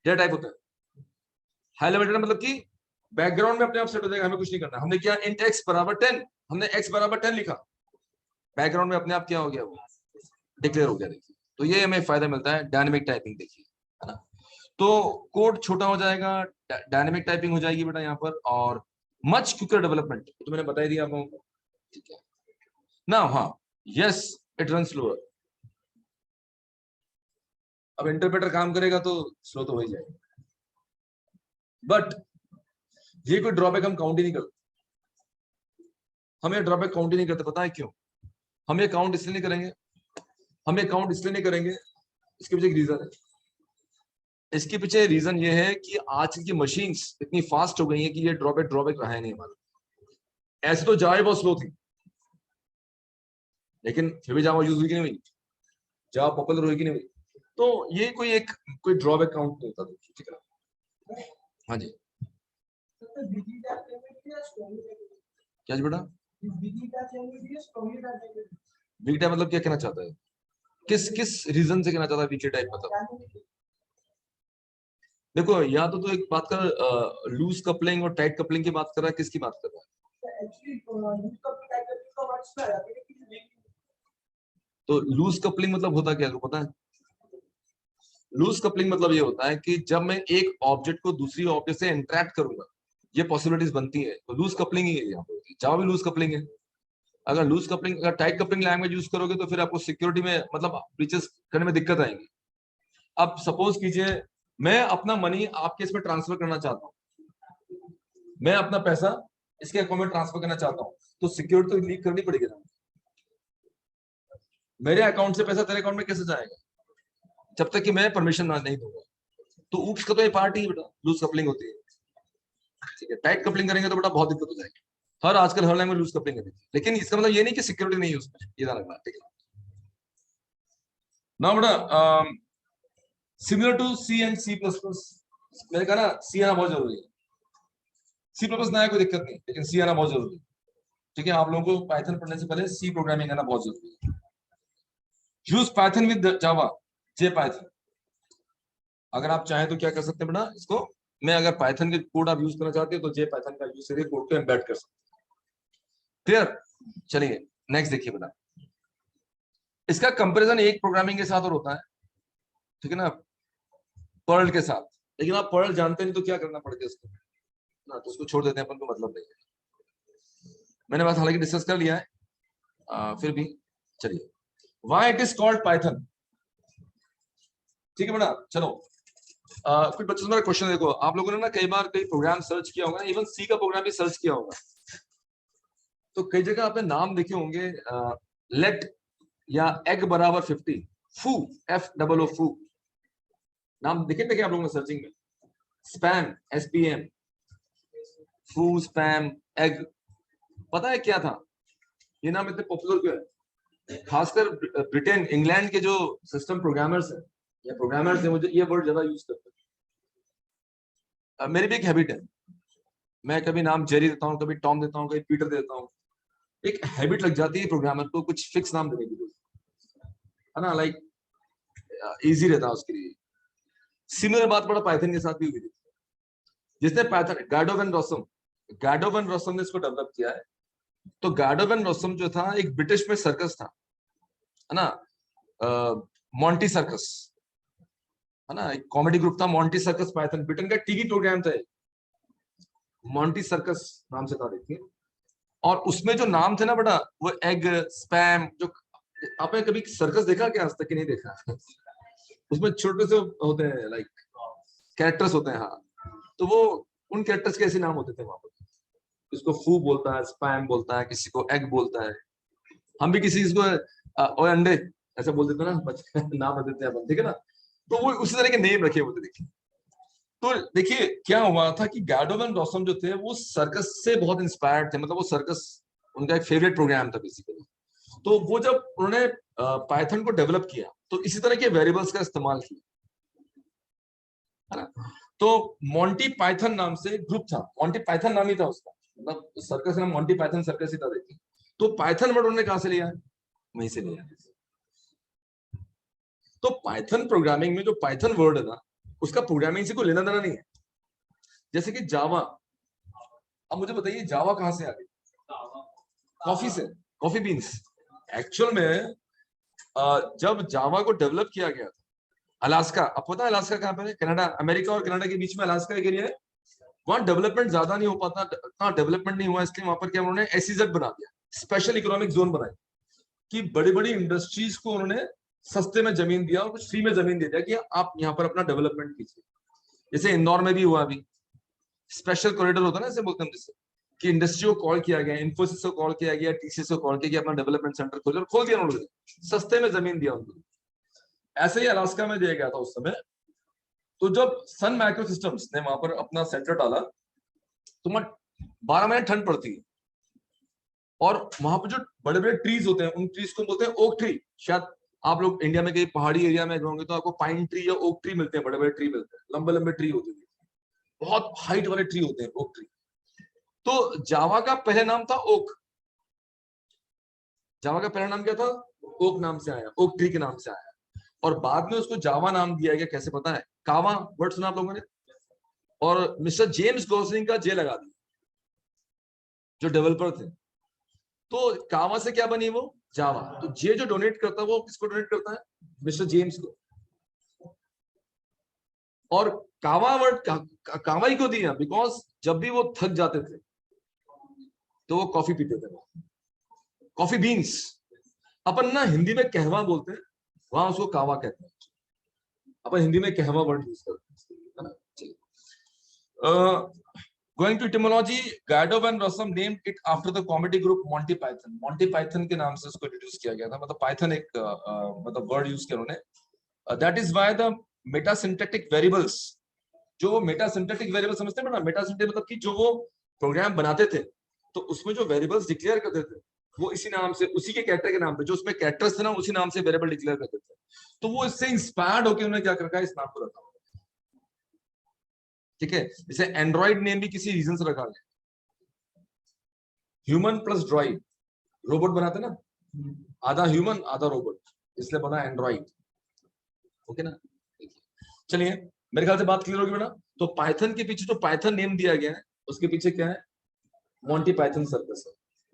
Speaker 1: डेटा टाइप होता है, हाई लेवल डेटा मतलब कि बैकग्राउंड में अपने आप सेट हो जाएगा, हमें कुछ नहीं करना। हमने क्या इंट x बराबर 10, हमने x बराबर 10 लिखा, बैकग्राउंड में अपने आप क्या हो गया, वो डिक्लेयर हो गया। देखिए तो ये हमें फायदा मिलता है डायनेमिक टाइपिंग, देखिए है ना। तो कोड छोटा हो जाएगा, डायनेमिक टाइपिंग हो जाएगी बेटा यहाँ पर, और मच क्विकर डेवलपमेंट, तो मैंने बता ही दिया आप लोगों को, ठीक है। Now, हाँ, yes, it runs slower. अब इंटरप्रेटर काम करेगा तो स्लो तो हो ही जाएगा, बट ये कोई ड्रॉबैक हम काउंट ही नहीं करते। हम ये ड्रॉबैक काउंट ही नहीं करते, पता है क्यों? हम ये काउंट इसलिए नहीं करेंगे, हम ये काउंट इसलिए नहीं करेंगे, इसके पीछे एक रीजन है। इसके पीछे रीजन ये है कि आज की मशीन्स इतनी फास्ट हो गई हैं कि ये ड्रॉबैक रहा है नहीं हमारा। ऐसे तो जावा बहुत स्लो थी, लेकिन फिर भी जावा यूज हुई कि नहीं हुई, जावा पॉपुलर हुई कि नहीं हुई, तो ये कोई ड्रॉबैक काउंट नहीं होता। ठीक है, हाँ जी, क्या जी बेटा? वीक टाइप मतलब क्या कहना चाहता है? किस रीजन से कहना चाहता है वीक टाइप मतलब? देखो, या तो एक बात कर लूज कपलिंग और टाइट कपलिंग की बात कर रहा है, किसकी बात कर रहा है? तो लूज कपलिंग मतलब होता क्या है, पता है? लूज कपलिंग मतलब ये होता है कि जब मैं एक ऑब्जेक्ट को दूसरी ऑब्जेक्ट से इंटरेक्ट करूंगा, ये पॉसिबिलिटीज बनती है, तो लूज कपलिंग ही है यहाँ पे। जावा भी लूज कपलिंग है। अगर टाइट कपलिंग लैंग्वेज यूज करोगे तो फिर आपको सिक्योरिटी में मतलब ब्रीचेस करने में दिक्कत आएगी। अब सपोज कीजिए मैं अपना मनी आपके इसमें ट्रांसफर करना चाहता हूँ, मैं अपना पैसा इसके अकाउंट में ट्रांसफर करना चाहता हूँ, तो सिक्योरिटी तो लीक करनी पड़ेगी ना। मेरे अकाउंट से पैसा तेरे अकाउंट में कैसे जाएगा जब तक कि मैं परमिशन नहीं दूंगा? तो ऊप्स का तो ये पार्ट ही बेटा लूज कपलिंग होती है। ठीक है, टाइट कपलिंग करेंगे तो बेटा बहुत दिक्कत हो जाएगी। आजकल हर लैंग्वेज लूज कपलिंग है, लेकिन इसका मतलब ये नहीं कि सिक्योरिटी नहीं है उसमें, ये ध्यान रखना। ठीक है ना बेटा, similar to C and C plus plus. मैंने कहा ना सी आना बहुत जरूरी है, सी प्लस प्लस ना है कोई दिक्कत नहीं, लेकिन सी आना बहुत जरूरी है। ठीक है, आप लोगों को पाइथन पढ़ने से पहले सी प्रोग्रामिंग आना बहुत जरूरी है। Use Python with Java, J Python. अगर आप चाहें तो क्या कर सकते हैं बेटा, इसको मैं अगर पाइथन के कोड आप यूज करना चाहते हो तो जे पाइथन का यूज करके कोड को एम्बेड कर सकते हैं। क्लियर? चलिए नेक्स्ट देखिए बेटा, इसका कंपैरिजन एक प्रोग्रामिंग के साथ और होता है, ठीक है ना, पर्ल के साथ। लेकिन आप पर्ल जानते नहीं तो क्या करना पड़ेगा इसको ना, तो उसको छोड़ देते हैं, अपन को मतलब नहीं है। मैंने बात हालांकि डिस्कस कर लिया है, फिर भी चलिए, why it is called Python. ठीक है बेटा, चलो कुछ बच्चों मेरा क्वेश्चन देखो, आप लोगों ने ना कई बार कई प्रोग्राम सर्च किया होगा, इवन सी का प्रोग्राम भी सर्च किया होगा, तो कई जगह आपने नाम देखे होंगे, लेट या एग बराबर 50, फू, FOO फू, नाम देखे थे क्या आप लोगों ने सर्चिंग में? स्पैम, SPM, फू, स्पैम, एग। पता है क्या था ये नाम इतने पॉपुलर क्यों है? खासकर ब्रिटेन, इंग्लैंड के जो सिस्टम प्रोग्रामर्स हैं या प्रोग्रामर्स हैं, मुझे ये वर्ड ज्यादा यूज करते हैं। मेरी भी एक हैबिट है, मैं कभी नाम जेरी देता हूँ, कभी टॉम देता हूँ, कभी पीटर देता हूँ। एक हैबिट लग जाती है प्रोग्रामर को कुछ फिक्स नाम देने की, है ना, लाइक इजी रहता है उसके लिए। सिमिलर बात बड़ा पाइथन के साथ भी हुई थी, जिसने पाइथन गाडोवन रॉसम ने इसको डेवलप किया है। तो गाडोवन रॉसम जो था एक ब्रिटिश में सर्कस था, है ना, मॉन्टी सर्कस, है ना, एक कॉमेडी ग्रुप था मॉन्टी सर्कस पाइथन, ब्रिटेन का टीवी प्रोग्राम था मॉन्टी सर्कस नाम से था, देखिए। और उसमें जो नाम थे ना बेटा, वो एग, स्पैम, जो आपने कभी सर्कस देखा क्या आज तक कि नहीं देखा? उसमें छोटे से होते हैं, लाइक कैरेक्टर्स होते हैं, हाँ, तो वो उन कैरेक्टर्स के ऐसे नाम होते थे वहां पर। किसको फू बोलता है, स्पैम बोलता है, किसी को एग बोलता है। हम भी किसी को ओए अंडे ऐसा बोल देते ना, नाम रख देते हैं, ठीक है ना। तो वो उसी तरह के नेम रखे होते, देखिए। तो देखिए क्या हुआ था कि गाडोवन रॉसम जो थे वो सर्कस से बहुत इंस्पायर्ड थे, मतलब वो सर्कस उनका एक फेवरेट प्रोग्राम था बेसिकली। तो वो जब उन्होंने पाइथन को डेवलप किया तो इसी तरह के वेरिएबल्स का इस्तेमाल किया, है ना। तो मॉन्टी पाइथन नाम से ग्रुप था, मॉन्टी पाइथन नाम ही था उसका, मतलब सर्कस नाम मॉन्टी पाइथन सर्कस ही था, देखिए। तो पाइथन वर्ड उन्होंने कहां से लिया है? वहीं से लिया है। तो पाइथन प्रोग्रामिंग में जो पाइथन वर्ड है ना, उसका प्रोग्रामिंग से कोई लेना देना नहीं है। जैसे कि जावा, अब मुझे बताइए जावा कहां से आ गई? कॉफी से, कॉफी बीन्स। एक्चुअल में जब जावा को डेवलप किया गया था अलास्का, अब पता है अलास्का कहां पर है? कनाडा, अमेरिका और कनाडा के बीच में अलास्का एक एरिया है, वहां डेवलपमेंट ज्यादा नहीं हो पाता, इतना डेवलपमेंट नहीं हुआ, इसलिए वहां पर क्या उन्होंने SEZ बना दिया, स्पेशल इकोनॉमिक जोन बनाई। कि बड़ी बड़ी इंडस्ट्रीज को उन्होंने सस्ते में जमीन दिया और कुछ फ्री में जमीन दे दिया कि आप यहाँ पर अपना डेवलपमेंट कीजिए। जैसे इंदौर में भी हुआ अभी, स्पेशल कॉरिडोर होता है ना, ऐसे बोलते हैं जिससे कि इंडस्ट्री को कॉल किया गया, इन्फोसिस को कॉल किया गया, टीसीएस को कॉल किया गया, अपना डेवलपमेंट सेंटर खोल और खोल दिया उन्होंने, सस्ते में जमीन दिया उनको। ऐसे ही अलास्का में दिया गया था उस समय। तो जब सन माइक्रो सिस्टम्स ने वहां पर अपना सेंटर डाला तो 12 महीने ठंड पड़ती है और वहां पर जो बड़े बड़े ट्रीज होते हैं उन ट्रीज को बोलते हैं ओक ट्री। शायद आप लोग इंडिया में कहीं पहाड़ी एरिया में जाओगे तो आपको पाइन ट्री या ओक ट्री मिलते हैं, बड़े बड़े ट्री मिलते हैं, लंबे लंबे ट्री होते हैं, बहुत हाइट वाले ट्री होते हैं ओक ट्री। तो जावा का पहले नाम था ओक। जावा का पहला नाम क्या था? ओक नाम से आया, ओक ट्री के नाम से आया। और बाद में उसको जावा नाम दिया गया, कैसे पता है? कावा वर्ड सुना आप लोगों ने? और मिस्टर जेम्स गॉसलिंग का जे लगा दिया, जो डेवलपर थे। तो कावा से क्या बनी वो? जावा। तो जे जो डोनेट करता है वो किसको डोनेट करता है? मिस्टर जेम्स को। और कावा वर्ड कावा ही को दिया बिकॉज जब भी वो थक जाते थे तो वो कॉफी पीते थे, कॉफी बीन्स। अपन ना हिंदी में कहवा बोलते हैं, वहां उसको कावा कहते हैं। अपन हिंदी में कहवा वर्ड यूज करते हैं। Going to etymology, Guido and Rossum named it after the comedy group Monty Python. Monty Python के नाम से इसको इंट्रोड्यूस किया गया था, मतलब पाइथन एक मतलब वर्ड यूज किया उन्होंने। That is why the metasyntactic variables, जो वो मेटासिंटैक्टिक वेरिएबल समझते हैं ना, मेटासिंटैक्टिक मतलब कि जो वो प्रोग्राम बनाते थे तो उसमें जो वेरिएबल्स डिक्लेयर करते थे वो इसी नाम से, उसी के कैरेक्टर के नाम पे, जो उसमें कैरेक्टर्स थे ना उसी नाम से वेरिएबल डिक्लेयर करते थे। तो वो इससे इंस्पायर्ड होकर उन्होंने क्या रखा है, इस नाम को रखा। ठीक है, जैसे एंड्रॉइड नेम भी किसी रीजन से रखा गया। ह्यूमन प्लस ड्रॉइड, रोबोट बनाते ना, आधा ह्यूमन आधा रोबोट, इसलिए बना एंड्रॉइड। ओके ना? चलिए, मेरे ख्याल से बात क्लियर होगी बेटा। तो पाइथन के पीछे जो पाइथन नेम दिया गया है उसके पीछे क्या है? मॉन्टी पाइथन सर्कस है,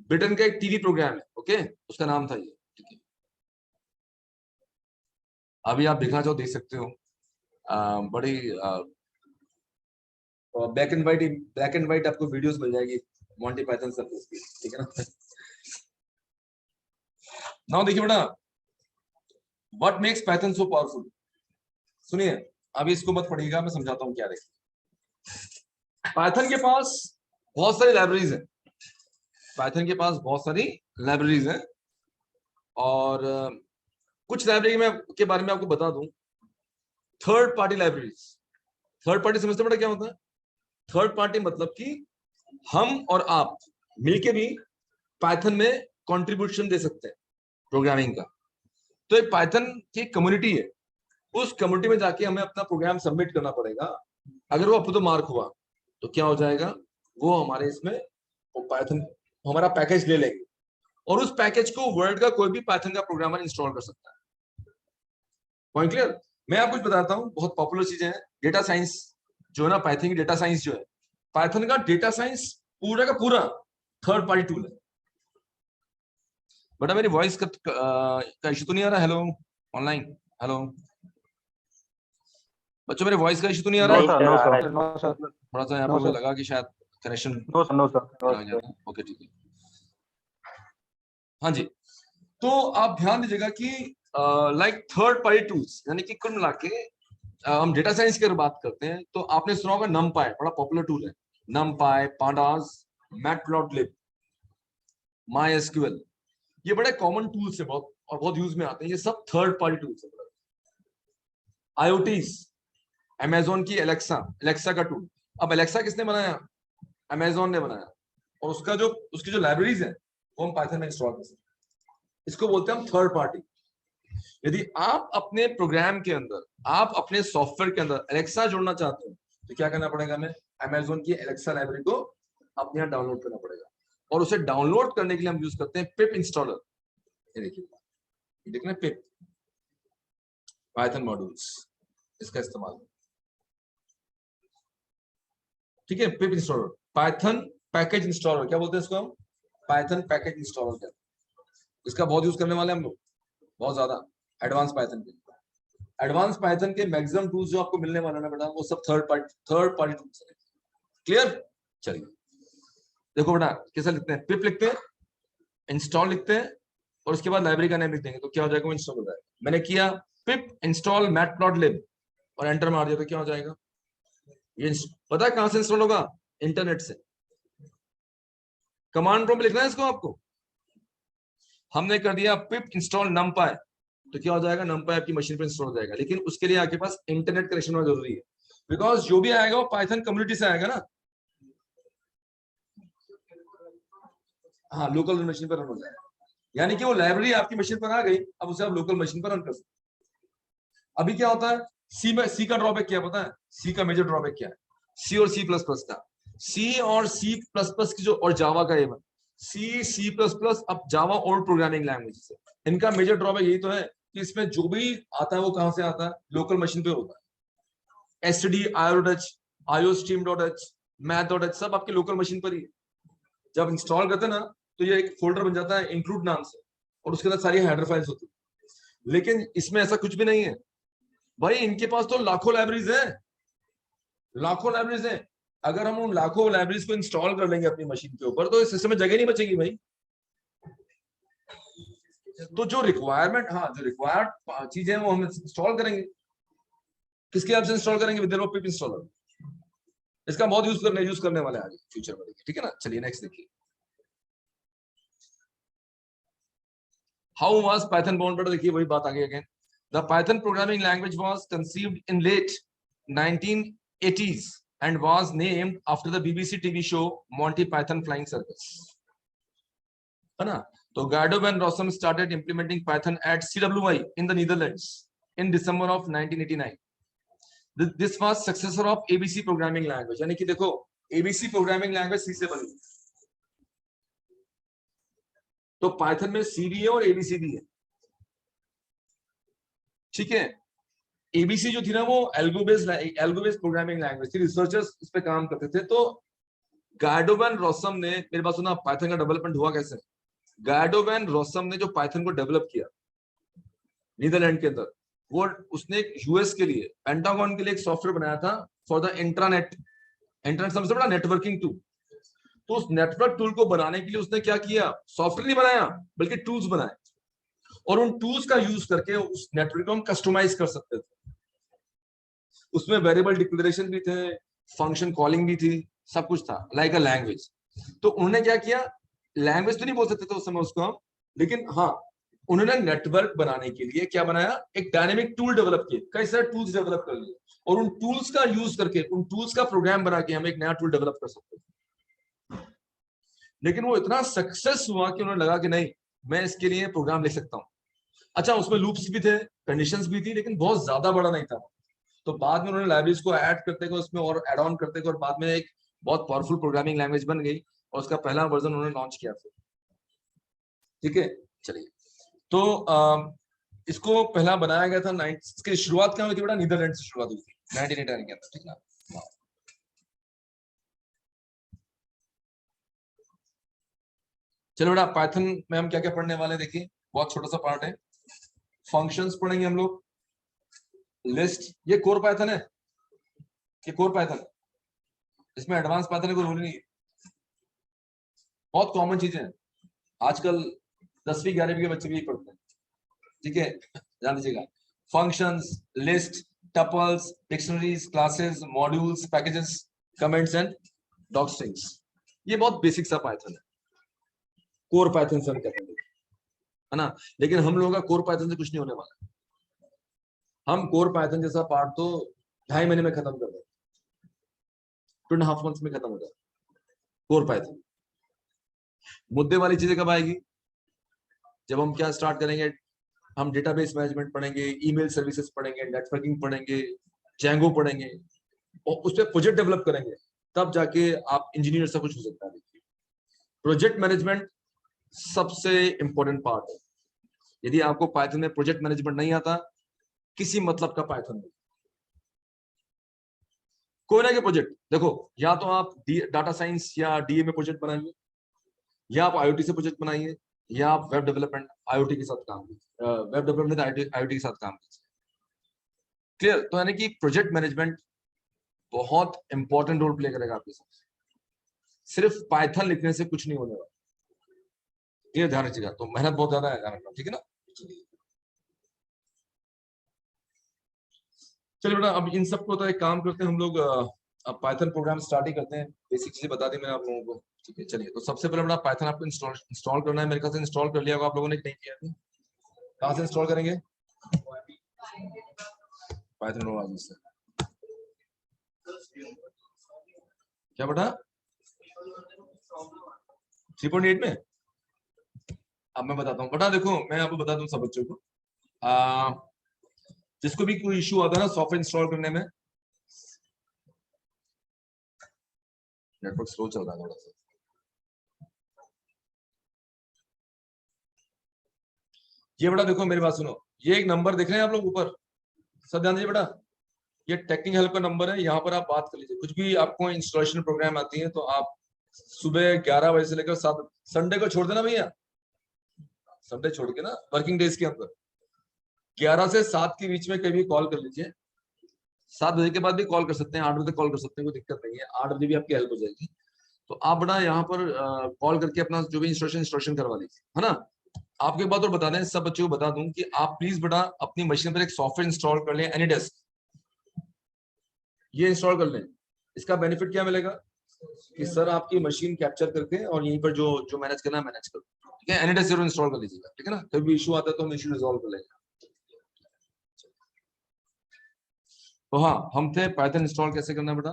Speaker 1: ब्रिटेन का एक टीवी प्रोग्राम है। ओके, उसका नाम था ये। ठीक है, अभी आप देखना चाहो देख सकते हो। बड़ी ब्लैक एंड व्हाइट आपको वीडियोस मिल जाएगी मॉन्टी पाइथन सर्कस की। ठीक है ना? नाउ देखिए बेटा, what makes Python so powerful. सुनिए, अभी इसको मत पढ़िएगा, मैं समझाता हूँ क्या। देखिए, पाइथन के पास बहुत सारी लाइब्रेरीज हैं। पाइथन के पास बहुत सारी लाइब्रेरीज हैं और कुछ लाइब्रेरी में के बारे में आपको बता दूं। Third party libraries. Third party समझते बेटा क्या होता है? थर्ड पार्टी मतलब कि हम और आप मिलके भी पाइथन में कंट्रीब्यूशन दे सकते हैं प्रोग्रामिंग का। तो एक पाइथन की कम्युनिटी है, उस कम्युनिटी में जाके हमें अपना प्रोग्राम सबमिट करना पड़ेगा। अगर वो अप टू द मार्क हुआ तो क्या हो जाएगा, वो हमारे इसमें वो पाइथन हमारा पैकेज ले लेंगे और उस पैकेज को वर्ल्ड का कोई भी पाइथन का प्रोग्रामर इंस्टॉल कर सकता है। Point clear? मैं आपको कुछ बताता हूँ, बहुत पॉपुलर चीजें हैं। डेटा साइंस जो है ना, पाइथन की डेटा साइंस जो है, पाइथन का डेटा साइंस पूरा का पूरा थर्ड पार्टी टूल है। बेटा मेरी वॉइस का इशू तो नहीं आ रहा? हेलो ऑनलाइन, हेलो बच्चों, मेरे वॉइस का इशू तो नहीं आ रहा है? थोड़ा सा यहाँ पर मुझे लगा कि शायद कनेक्शन। No sir. ओके ठीक है। हाँ जी, तो आप ध्यान दीजिएगा कि लाइक थर्ड पार्टी टूल्स, यानी कि कुल मिला के हम डेटा साइंस की अगर बात करते हैं तो आपने सुना होगा नमपाई, बड़ा पॉपुलर टूल है। नमपाई, पांडास, मैटप्लॉटलिब, माईएसक्यूएल, ये बड़े कॉमन टूल्स है बहुत और बहुत यूज में आते हैं। ये सब थर्ड पार्टी टूल्स है। आईओटीज, अमेजोन की एलेक्सा का टूल। अब एलेक्सा किसने बनाया? अमेजोन ने बनाया, और उसकी जो लाइब्रेरीज है वो हम पाइथन में इंस्टॉल कर सकते हैं। इसको बोलते हैं हम थर्ड पार्टी। यदि आप अपने प्रोग्राम के अंदर, आप अपने सॉफ्टवेयर के अंदर एलेक्सा जोड़ना चाहते हो तो क्या करना पड़ेगा? हमें अमेजोन की एलेक्सा लाइब्रेरी को अपने यहाँ डाउनलोड करना पड़ेगा, और उसे डाउनलोड करने के लिए हम यूज करते हैं पिप इंस्टॉलर। ये देखिए, देखना पिप पाइथन मॉड्यूल्स, इसका इस्तेमाल। ठीक है, पिप इंस्टॉलर, पाइथन पैकेज इंस्टॉलर, क्या बोलते हैं इसको हम? पाइथन पैकेज इंस्टॉलर कहते हैं। इसका बहुत यूज करने वाले हम लोग, बहुत ज्यादा। एडवांस पाइथन के मैक्सिमम टूल्स जो आपको मिलने वाला ना बेटा, वो सब थर्ड पार्टी टूल्स है। क्लियर? चलिए देखो बेटा, कैसे लिखते हैं? पिप लिखते हैं, इंस्टॉल लिखते हैं, और उसके बाद लाइब्रेरी का नेम लिख देंगे तो क्या हो जाएगा, वो इंस्टॉल हो जाएगा। मैंने किया पिप इंस्टॉल मैटप्लॉटलिब और एंटर मार दिया तो क्या हो जाएगा, ये पता है कहां से इंस्टॉल होगा, इंटरनेट से। कमांड प्रॉम्प्ट लिखना है इसको आपको। हमने कर दिया पिप इंस्टॉल numpy तो क्या हो जाएगा, numpy आपकी मशीन पर इंस्टॉल हो जाएगा। लेकिन उसके लिए आपके पास इंटरनेट कनेक्शन होना जरूरी है, बिकॉज जो भी आएगा वो पाइथन कम्युनिटी से आएगा ना। हाँ, लोकल मशीन पर रन हो जाएगा, यानी कि वो लाइब्रेरी आपकी मशीन पर आ गई, अब उसे आप लोकल मशीन पर रन कर सकते। अभी क्या होता है, सी का ड्रॉबैक क्या पता है, सी का मेजर ड्रॉबैक क्या है, सी और सी प्लस प्लस का, सी और सी प्लस प्लस की जो, और जावा का एवन सी प्लस प्लस, अब जावा ओल्ड प्रोग्रामिंग लैंग्वेज है, इनका मेजर ड्रॉबैक यही तो है कि इसमें जो भी आता है वो कहां से आता है, लोकल मशीन पे होता है। एसटीडी, iostream.h, math.h सब आपके लोकल मशीन पर ही है। जब इंस्टॉल करते हैं ना तो ये एक फोल्डर बन जाता है इंक्लूड नाम से, और उसके अंदर सारी हेडर फाइल्स होती है। लेकिन इसमें ऐसा कुछ भी नहीं है भाई, इनके पास तो लाखों लाइब्रेरीज हैं, लाखों लाइब्रेरीज हैं। अगर हम उन लाखों लाइब्रेरीज को इंस्टॉल कर लेंगे अपनी मशीन के ऊपर तो इस सिस्टम में जगह नहीं बचेगी भाई। तो जो रिक्वायरमेंट, हाँ जो रिक्वायर्ड चीजें वो हम इंस्टॉल करेंगे, किसके ऐप से इंस्टॉल करेंगे, विद पिप इंस्टॉलर। इसका बहुत यूज करने वाले आगे फ्यूचर में, ठीक है ना। चलिए नेक्स्ट देखिए, how was Python born, but देखिए वही बात आ गई again. The Python programming language was conceived in late 1980s and was named after the BBC TV show Monty Python Flying Circus, है ना। तो Guido van Rossum started implementing Python at CWI in the Netherlands in December of 1989. This was successor of ABC programming language, यानी कि देखो ABC programming language C से बनी, तो Python में सी भी है और एबीसी भी है, ठीक है। एबीसी जो थी ना वो एल्गो बेस्ड प्रोग्रामिंग लैंग्वेज थी, रिसर्चर्स इस पे काम करते थे। तो गाइडो वैन रॉसम ने, मेरे पास सुना पाइथन का डेवलपमेंट हुआ कैसे, गाइडो वैन रॉसम ने जो पाइथन को डेवलप किया नीदरलैंड के अंदर, वो उसने यूएस के लिए, पेंटागन के लिए एक सॉफ्टवेयर बनाया था फॉर द इंट्रानेट। इंटरनेट सबसे बड़ा नेटवर्किंग टूल। तो उस नेटवर्क टूल को बनाने के लिए उसने क्या किया, सॉफ्टवेयर नहीं बनाया बल्कि टूल्स बनाए, और उन टूल्स का यूज करके उस नेटवर्क को हम कस्टमाइज कर सकते थे। उसमें वेरिएबल डिक्लेरेशन भी थे, फंक्शन कॉलिंग भी थी, सब कुछ था, लाइक अ लैंग्वेज। तो उन्होंने क्या किया, लैंग्वेज तो नहीं बोल सकते थे उस समय उसको हम, लेकिन हाँ उन्होंने नेटवर्क बनाने के लिए क्या बनाया, एक डायनेमिक टूल डेवलप किए, कई सारे टूल्स डेवलप कर लिए, और उन टूल्स का यूज करके, उन टूल्स का प्रोग्राम बना के हम एक नया टूल डेवलप कर सकते थे। लेकिन वो इतना सक्सेस हुआ कि उन्हें लगा कि नहीं, मैं इसके लिए प्रोग्राम लिख सकता हूँ। अच्छा, उसमें लूप्स भी थे, कंडीशंस भी थी, लेकिन बहुत ज्यादा बड़ा नहीं था। तो बाद में उन्होंने लाइब्रेरीज को ऐड करते गए उसमें, और ऐड ऑन करते गए, और बाद में एक बहुत पावरफुल प्रोग्रामिंग लैंग्वेज बन गई, और उसका पहला वर्जन उन्होंने लॉन्च किया था, ठीक है। चलिए, तो इसको पहला बनाया गया था इसकी शुरुआत क्या हुई थी बेटा, नीदरलैंड से शुरुआत हुई थी 1989 के अंदर, ठीक है। चलो बेटा, पाइथन में हम क्या क्या पढ़ने वाले हैं, देखिए बहुत छोटा सा पार्ट है। फंक्शंस पढ़ेंगे हम लोग, लिस्ट, ये कोर पाइथन है, ये कोर पाइथन, इसमें एडवांस पाइथन कोई रोल नहीं है, बहुत कॉमन चीजें हैं, आजकल 10वीं 11वीं के बच्चे भी पढ़ते हैं, ठीक है, ध्यान दीजिएगा। Functions, list, tuples, dictionaries, classes, modules, packages, comments and doc strings, ये बहुत बेसिक सा पाइथन है, कोर पाइथन से हम कहते हैं, है ना। लेकिन हम लोगों का कोर पाइथन से कुछ नहीं होने वाला, हम कोर पाइथन जैसा पार्ट तो 2.5 महीने में खत्म कर दें, 2.5 मंथ्स में खत्म हो जाए कोर पाइथन। मुद्दे वाली चीजें कब आएगी, जब हम क्या स्टार्ट करेंगे, हम डेटाबेस मैनेजमेंट पढ़ेंगे, ईमेल सर्विसेज पढ़ेंगे, नेटवर्किंग पढ़ेंगे, जैंगो पढ़ेंगे, और उस पर प्रोजेक्ट डेवलप करेंगे, तब जाके आप इंजीनियर सब कुछ हो सकता है। देखिए, प्रोजेक्ट मैनेजमेंट सबसे इंपॉर्टेंट पार्ट है। यदि आपको पाइथन में प्रोजेक्ट मैनेजमेंट नहीं आता, किसी मतलब का पाइथन नहीं। कोई ना के प्रोजेक्ट देखो, या तो आप डाटा साइंस या डीए में प्रोजेक्ट बनाइए, या आप आईओटी से प्रोजेक्ट बनाइए, या आप वेब डेवलपमेंट आईओटी के साथ काम कीजिए, वेब डेवलपमेंट आईओटी के साथ काम कीजिए, क्लियर। तो यानी कि प्रोजेक्ट मैनेजमेंट बहुत इंपॉर्टेंट रोल प्ले करेगा आपके साथ। सिर्फ पाइथन लिखने से कुछ नहीं होने वाला, ये ध्यान रखिएगा, तो मेहनत बहुत ज्यादा है, ध्यान रखना, ठीक है ना। चलिए बेटा, अब इन सबको तो एक काम करते हैं हम लोग, अब पाइथन प्रोग्राम स्टार्ट ही करते हैं। बेसिक चीजें बता दी मैंने आप लोगों को, ठीक है। चलिए, तो सबसे पहले बेटा पाइथन आपको इंस्टॉल करना है। मेरे ख्याल से इंस्टॉल कर लिया होगा आप लोगों ने, नहीं किया अभी। कहाँ से इंस्टॉल करेंगे? पाइथन प्रोग्राम से। क्या बेटा? 3.8 में? अब मैं बताता हूँ बेटा, देखो मैं आपको बता दूं सब बच्चों को, जिसको भी कोई इशू आता है ना सॉफ्टवेयर इंस्टॉल करने में, नेटवर्क स्लो चल रहा है थोड़ा सा। ये बेटा देखो मेरी बात सुनो, ये एक नंबर देख रहे हैं आप लोग ऊपर, सब ध्यान दीजिए बेटा, ये टेक्निकल हेल्प का नंबर है, यहाँ पर आप बात कर लीजिए। कुछ भी आपको इंस्टॉलेशन प्रोग्राम आती है तो आप सुबह 11 बजे से लेकर 7, संडे को छोड़ देना भैया, संडे छोड़ के ना वर्किंग डेज के अंदर 11 से 7 के बीच में कभी कॉल कर लीजिए। 7 बजे के बाद भी कॉल कर सकते हैं, 8 बजे तक कॉल कर सकते हैं, कोई दिक्कत नहीं है। 8 बजे भी आपकी हेल्प हो जाएगी। तो आप बड़ा यहाँ पर कॉल करके अपना जो भी इंस्टॉलेशन करवा लीजिए, है ना। आपके बाद और बता दें, सब बच्चों को बता दूं कि आप प्लीज बेटा अपनी मशीन पर एक सॉफ्टवेयर इंस्टॉल कर लें, एनीडेस्क, ये इंस्टॉल कर लें। इसका बेनिफिट क्या मिलेगा कि सर आपकी मशीन कैप्चर करके और यहीं पर जो जो मैनेज करना है मैनेज कर, ठीक है। एनीडेस्क जरूर इंस्टॉल कर लीजिएगा, ठीक है ना। कभी इशू आता है तो हम इशू रिजॉल्व कर लेंगे। तो हाँ, हम थे पाइथन इंस्टॉल कैसे करना है बेटा।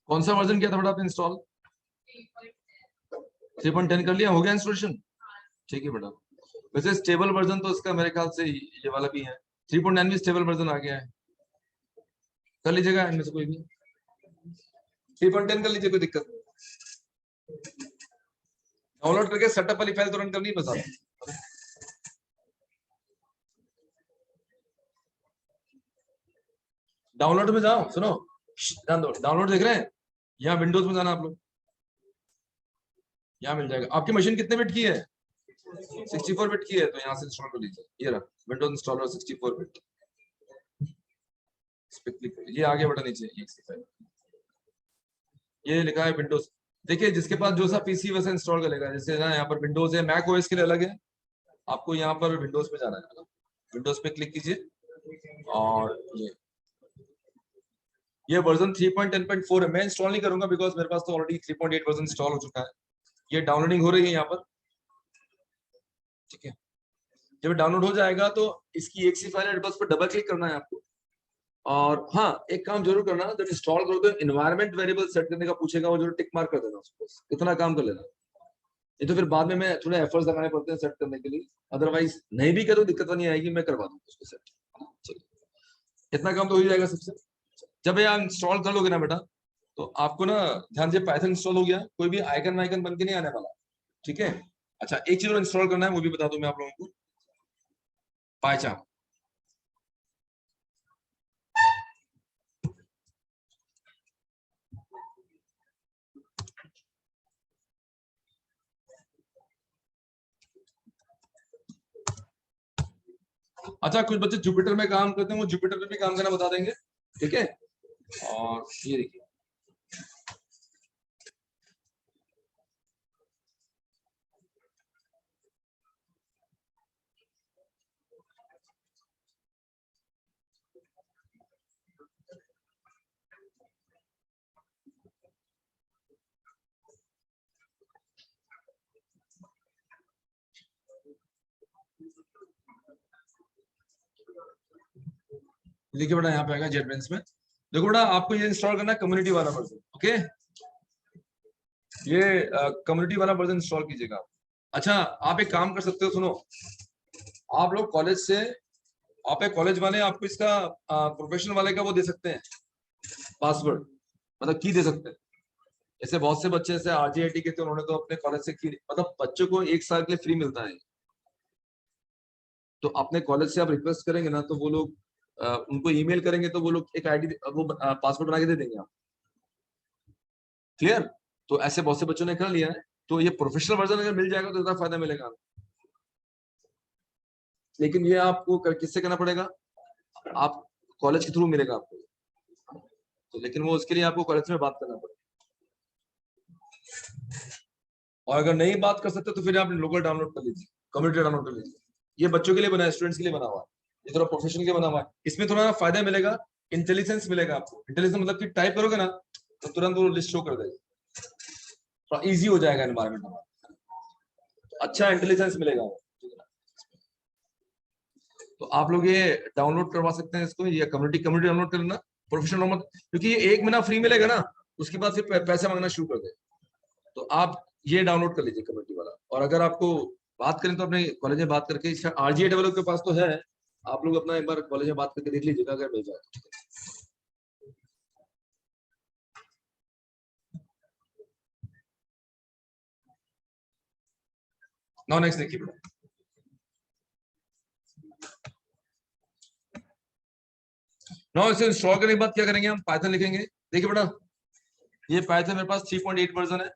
Speaker 1: कौन सा वर्जन किया था बेटा आपने इंस्टॉल? 3.10 कर लिया, हो गया इंस्टॉलेशन, ठीक है बेटा। वैसे स्टेबल वर्जन तो इसका मेरे ख्याल से ये वाला भी है, 3.9 भी स्टेबल वर्जन आ गया है। कर लीजिएगा इनमें से कोई भी, 3.10 कर लीजिए, कोई दिक्कत नहीं। डाउनलोड करके सेटअप वाली फाइल तुरंत करनी बस आप। डाउनलोड में जाओ, सुनो ध्यान दो, डाउनलोड देख रहे हैं, यहाँ विंडोज में जाना आप लोग, यहाँ मिल जाएगा। आपकी मशीन कितने बिट की है? 64 बिट की है, तो यहाँ से इंस्टॉल कर लीजिए। ये रहा विंडोज इंस्टॉलर 64 बिट, इस पे क्लिक करिए, ये आ गया बेटा नीचे EXE फाइल, ये लिखा है विंडोज। देखिए जिसके पास जो सा पीसी वैसा इंस्टॉल करेगा, जैसे ना यहाँ पर विंडोज है, मैक ओएस के लिए अलग है, आपको यहाँ पर विंडोज पे जाना है, विंडोज पे क्लिक कीजिए और ये वर्जन 3.10.4 है। मैं इंस्टॉल नहीं करूंगा बिकॉज मेरे पास तो ऑलरेडी 3.8 वर्जन इंस्टॉल हो चुका है। ये डाउनलोडिंग हो रही है यहाँ पर, ठीक है। जब डाउनलोड हो जाएगा तो इसकी EXE फाइल एड्रेस पर डबल क्लिक करना है आपको। और हाँ, एक काम जरूर करना, जब इंस्टॉल करो तो एनवायरनमेंट वेरिएबल सेट करने का पूछेगा, वो जरूर टिक मार्क कर देना उसको, इतना काम कर लेना। ये तो फिर बाद में मैं थोड़े एफर्ट्स लगाने पड़ते हैं सेट करने के लिए, अदरवाइज नहीं भी करो दिक्कत नहीं आएगी, मैं करवा दूंगा उसको सेट। चलिए, इतना काम तो हो जाएगा सबसे। जब ये आप इंस्टॉल कर लोगे ना बेटा, तो आपको ना ध्यान से, पाइथन इंस्टॉल हो गया, कोई भी आइकन वाइकन बन के नहीं आने वाला, ठीक है। अच्छा, एक चीज और इंस्टॉल करना है, वो भी बता दूं मैं आप लोगों को, पाइचार्म। अच्छा, कुछ बच्चे जुपिटर में काम करते हैं, वो जुपिटर में भी काम करना बता देंगे, ठीक है। और ये देखिए, देखिए बेटा यहाँ पे आएगा जेटब्रेन्स में। देखो बेटा, आपको ये इंस्टॉल करना है कम्युनिटी वाला वर्जन, ओके। ये कम्युनिटी वाला वर्जन इंस्टॉल कीजिएगा। अच्छा, आप एक काम कर सकते हो, सुनो, आप लोग कॉलेज से, आप एक कॉलेज वाले आपको इसका प्रोफेशनल वाले का वो दे सकते हैं, पासवर्ड, मतलब की दे सकते हैं। ऐसे बहुत से बच्चे से RJIT के थे, उन्होंने तो अपने कॉलेज से की, मतलब बच्चों को 1 साल के लिए फ्री मिलता है। तो अपने कॉलेज से आप रिक्वेस्ट करेंगे ना, तो वो लोग उनको ईमेल करेंगे, तो वो लोग एक आईडी, वो पासवर्ड बना के दे देंगे आप। क्लियर? तो ऐसे बहुत से बच्चों ने कर लिया है। तो ये प्रोफेशनल वर्जन अगर मिल जाएगा तो ज्यादा फायदा मिलेगा। लेकिन ये आपको किससे करना पड़ेगा, आप कॉलेज के थ्रू मिलेगा आपको, तो लेकिन वो उसके लिए आपको कॉलेज में बात करना पड़ेगा। और अगर नहीं बात कर सकते तो फिर आप लोकल डाउनलोड कर लीजिए, कम्युनिटी डाउनलोड कर लीजिए। ये बच्चों के लिए बना है, स्टूडेंट्स के लिए बना हुआ है, ये थोड़ा प्रोफेशनल के बना हुआ है। इसमें थोड़ा फायदा मिलेगा, इंटेलिजेंस मिलेगा आपको। इंटेलिजेंस मतलब कि टाइप करोगे ना तो तुरंत वो लिस्ट शो कर देगा, थोड़ा इजी हो जाएगा एनवायरनमेंट हमारा, अच्छा इंटेलिजेंस मिलेगा। तो आप लोग ये डाउनलोड करवा सकते हैं इसको, या कम्युनिटी डाउनलोड कर लेना, प्रोफेशनल मत, क्योंकि ये 1 महीना फ्री मिलेगा ना, उसके बाद फिर पैसे मांगना शुरू कर दे। तो आप ये डाउनलोड कर लीजिए कम्युनिटी वाला। और अगर आपको बात करें तो अपने कॉलेज में बात करके, इसका आरजीए डेवलप के पास तो है, आप लोग अपना एक बार कॉलेज में बात करके देख लीजिएगा अगर मिल जाए। नाउ नेक्स्ट देखिए बेटा, नाउ इसे इंस्टॉल करने के बाद क्या करेंगे, हम पाइथन लिखेंगे। देखिए बेटा, ये पाइथन मेरे पास 3.8 वर्जन है,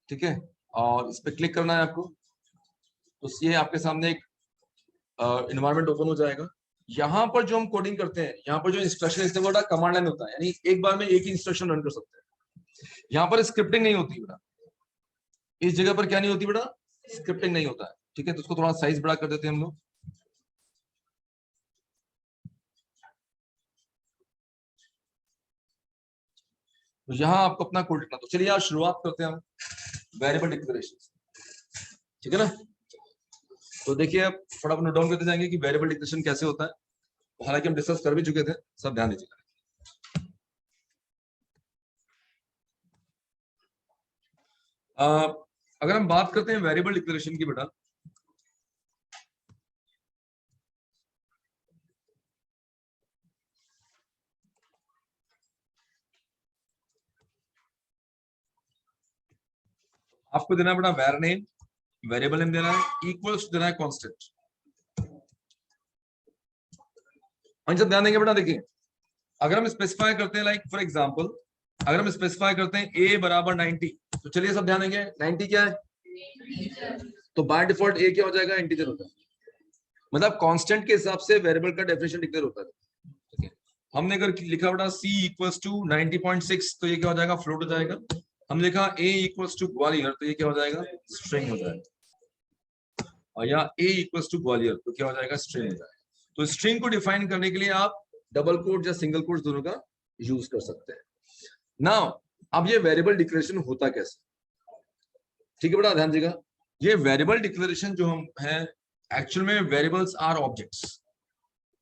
Speaker 1: ठीक है, और इस पर क्लिक करना है आपको, तो ये आपके सामने एक एनवायरनमेंट ओपन हो जाएगा। यहाँ पर जो हम कोडिंग करते हैं, यहाँ पर जो इंस्ट्रक्शन है कमांड लाइन होता है, यानी एक बार में एक ही इंस्ट्रक्शन रन कर सकते हैं। यहाँ पर स्क्रिप्टिंग नहीं होती बेटा, इस जगह पर क्या नहीं होती बेटा, स्क्रिप्टिंग नहीं होता है, ठीक है। तो उसको थोड़ा साइज बड़ा कर देते हैं हम लोग। तो यहाँ आपको अपना कोड लिखना, तो चलिए आज शुरुआत करते हैं हम वेरिएबल डिक्लेरेशन, ठीक है ना। तो देखिए आप फटाफट नोट डाउन करते जाएंगे कि वेरिएबल डिक्लेरेशन कैसे होता है, हालांकि हम डिस्कस कर भी चुके थे, सब ध्यान दीजिएगा। अगर हम बात करते हैं वेरिएबल डिक्लेरेशन की बेटा, आपको देना बेटा var नेम, वेरिएबल नेम देना है, इक्वल्स देना है कांस्टेंट। हम सब ध्यान देंगे बेटा, देखिए अगर हम स्पेसिफाई करते हैं, लाइक फॉर एग्जांपल अगर हम स्पेसिफाई करते हैं a बराबर 90, तो चलिए सब ध्यान देंगे 90 क्या है, तो बाय डिफॉल्ट a क्या हो जाएगा, इंटीजर होता है, मतलब कांस्टेंट के हिसाब से वेरिएबल का डेफिनेशन डिक्लेयर होता है, ठीक है। हमने अगर लिखा बेटा c इक्वल्स टू 90.6, तो ये क्या हो जाएगा, फ्लोट हो जाएगा। हम लिखा a इक्वल्स टू ग्वालियर, तो ये क्या हो जाएगा, स्ट्रिंग हो जाएगा। और यहाँ a इक्वल्स टू ग्वालियर, तो क्या हो जाएगा, स्ट्रिंग हो जाएगा। तो स्ट्रिंग को डिफाइन करने के लिए आप डबल कोट या सिंगल कोट दोनों का यूज कर सकते हैं। नाउ अब ये वेरिएबल डिक्लेरेशन होता कैसे, ठीक है बेटा, ध्यान दीजिएगा। ये वेरिएबल डिक्लेरेशन जो हम है, एक्चुअल में वेरिएबल्स आर ऑब्जेक्ट्स।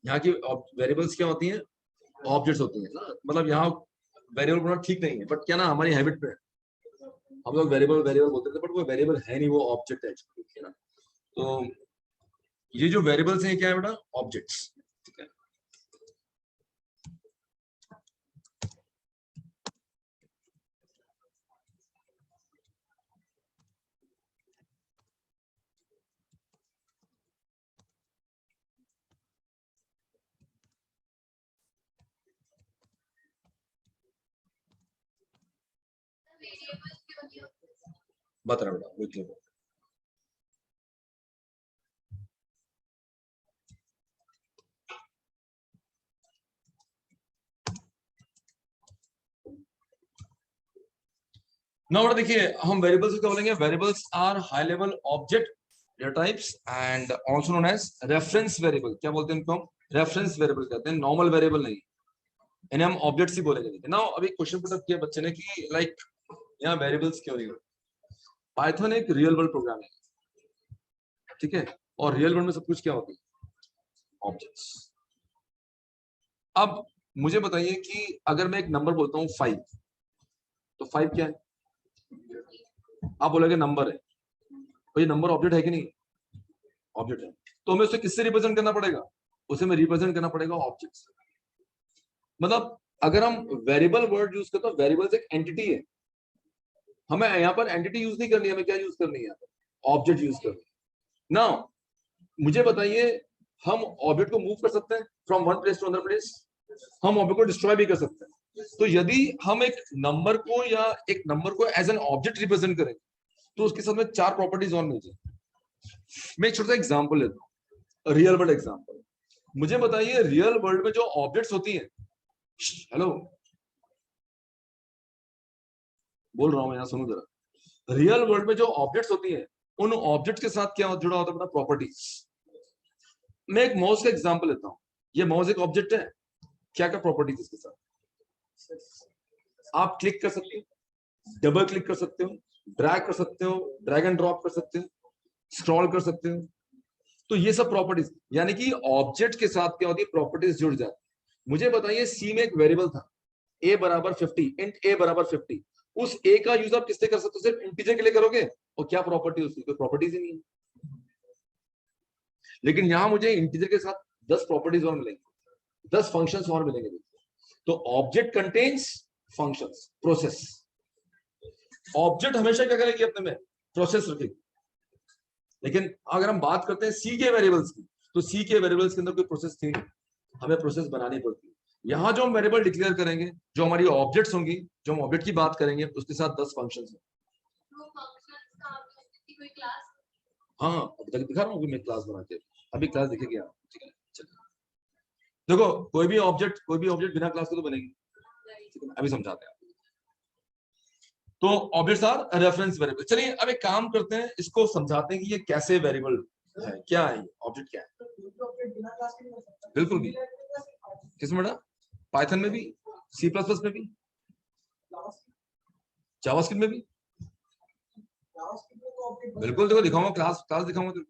Speaker 1: यहाँ की वेरिएबल्स क्या होती हैं, ऑब्जेक्ट्स होती हैं ना, मतलब यहाँ वेरिएबल बोलना ठीक नहीं है, बट क्या ना हमारी हैबिट पे हम लोग वेरिएबल वेरिएबल बोलते थे, बट वो वेरिएबल है नहीं, वो ऑब्जेक्ट है ना। तो ये जो वेरिएबल्स हैं क्या है बेटा, ऑब्जेक्ट्स, ठीक है। बता रहा बेटा, नाउ देखिए हम वेरिएबल्स क्या बोलेंगे, variables are high level object data types and also known as reference variable. क्या बोलते हैं इनको हम, रेफरेंस वेरिएबल कहते हैं, नॉर्मल वेरिएबल नहीं, इन्हें हम ऑब्जेक्ट्स ही बोलेंगे। नाउ अभी क्वेश्चन पुट अप किया बच्चे ने कि लाइक यहाँ वेरिएबल्स क्यों नहीं होते। पाइथन एक रियल वर्ल्ड प्रोग्राम है, ठीक है, और रियल वर्ल्ड में सब कुछ क्या होती है, ऑब्जेक्ट्स। अब मुझे बताइए कि अगर मैं एक नंबर बोलता हूँ 5, तो 5 क्या है, आप बोलोगे नंबर है, तो ये नंबर ऑब्जेक्ट है कि नहीं, ऑब्जेक्ट है। तो हमें उसे किससे रिप्रेजेंट करना पड़ेगा, उसे हमें रिप्रेजेंट करना पड़ेगा ऑब्जेक्ट से। मतलब अगर हम वेरिएबल वर्ड यूज करते हैं, वेरिएबल्स एक एंटिटी है, हमें यहाँ पर एंटिटी यूज नहीं करनी है, हमें क्या यूज करनी है, यहाँ पर ऑब्जेक्ट यूज करनी है। नाउ मुझे बताइए, हम ऑब्जेक्ट को मूव कर सकते हैं from one place to other place, हम ऑब्जेक्ट को डिस्ट्रॉय भी कर सकते हैं। तो यदि हम एक नंबर को या एक नंबर को एज एन ऑब्जेक्ट रिप्रेजेंट करें, तो उसके साथ में 4 प्रॉपर्टीज और मिल जाए। मैं एक छोटा सा एग्जांपल लेता हूँ, रियल वर्ल्ड एग्जांपल, मुझे बताइए रियल वर्ल्ड में जो ऑब्जेक्ट्स होती हैं, हेलो बोल रहा हूं यहां सुनो जरा, रियल वर्ल्ड में जो ऑब्जेक्ट्स होती हैं उन ऑब्जेक्ट के साथ क्या जुड़ा होता है बेटा? प्रॉपर्टीज। मैं एक माउस का एग्जांपल लेता हूं, ये माउस एक ऑब्जेक्ट है, क्या क्या प्रॉपर्टीज इसके साथ? आप क्लिक कर सकते हो, डबल क्लिक कर सकते हो, ड्रैग कर सकते हो, ड्रैग एंड ड्रॉप कर सकते हो, स्क्रॉल कर सकते हो, तो ये सब प्रॉपर्टीज, यानी कि ऑब्जेक्ट के साथ क्या होती है? प्रॉपर्टीज जुड़ जाती है। मुझे बताइए सी में एक वेरिएबल था a बराबर 50, इंट a बराबर 50, उस a का यूज आप किससे कर सकते हो? सिर्फ इंटीजर के लिए करोगे, और क्या प्रॉपर्टी उसकी? कोई प्रॉपर्टीज ही नहीं है। लेकिन यहां मुझे इंटीजर के साथ 10 प्रॉपर्टीज और मिलेंगी, 10 फंक्शंस और मिलेंगे। तो object contains functions, process. Object हमेशा क्या करेगी अपने में? प्रोसेस रखेगी। लेकिन अगर हम बात करते हैं सी के वेरिएबल्स की, तो सी के वेरिएबल्स के अंदर कोई प्रोसेस थी नहीं, हमें प्रोसेस बनानी पड़ती है। यहां जो हम वेरिएबल डिक्लेयर करेंगे, जो हमारी ऑब्जेक्ट्स होंगी, जो हम ऑब्जेक्ट की बात करेंगे, उसके साथ 10 फंक्शंस हैं। हाँ, अभी तक दिखा रहा हूँ मैं क्लास बना के, अभी क्लास दिखेगी आप, ठीक है? चलिए देखो, कोई भी ऑब्जेक्ट बिना क्लास के तो बनेगी, ठीक है? अभी समझाते हैं। तो ऑब्जेक्ट्स आर रेफरेंस वेरिएबल। चलिए अब एक काम करते हैं, इसको समझाते हैं कि ये कैसे वेरिएबल है, क्या है ऑब्जेक्ट, क्या है। बिल्कुल भी, किसमें बेटा? पाइथन में भी, सी प्लस प्लस में भी, जावास्क्रिप्ट में भी। बिल्कुल, देखो दिखाऊंगा, क्लास दिखाऊंगा।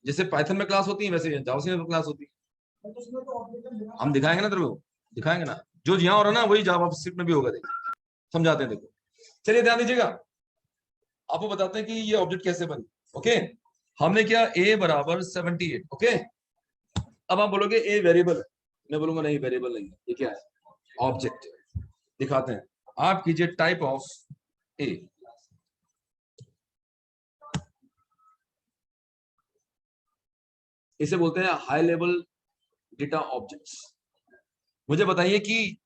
Speaker 1: जैसे पाइथन में क्लास होती है, वैसे जावास्क्रिप्ट में क्लास होती है। हम दिखाएंगे ना तेरे को, दिखाएंगे ना, जो यहाँ हो रहा है ना वही जावास्क्रिप्ट में भी होगा। देखिए समझाते हैं, देखो चलिए ध्यान दीजिएगा। आपको बताते हैं कि ये ऑब्जेक्ट कैसे बनी। ओके, हमने किया a बराबर 78। ओके, अब आप बोलोगे a वेरिएबल है, मैं बोलूंगा नहीं वेरिएबल नहीं है, ये क्या है? ऑब्जेक्ट। दिखाते हैं, आप कीजिए टाइप ऑफ a। इसे बोलते हैं हाई लेवल डेटा ऑब्जेक्ट्स। मुझे बताइए कि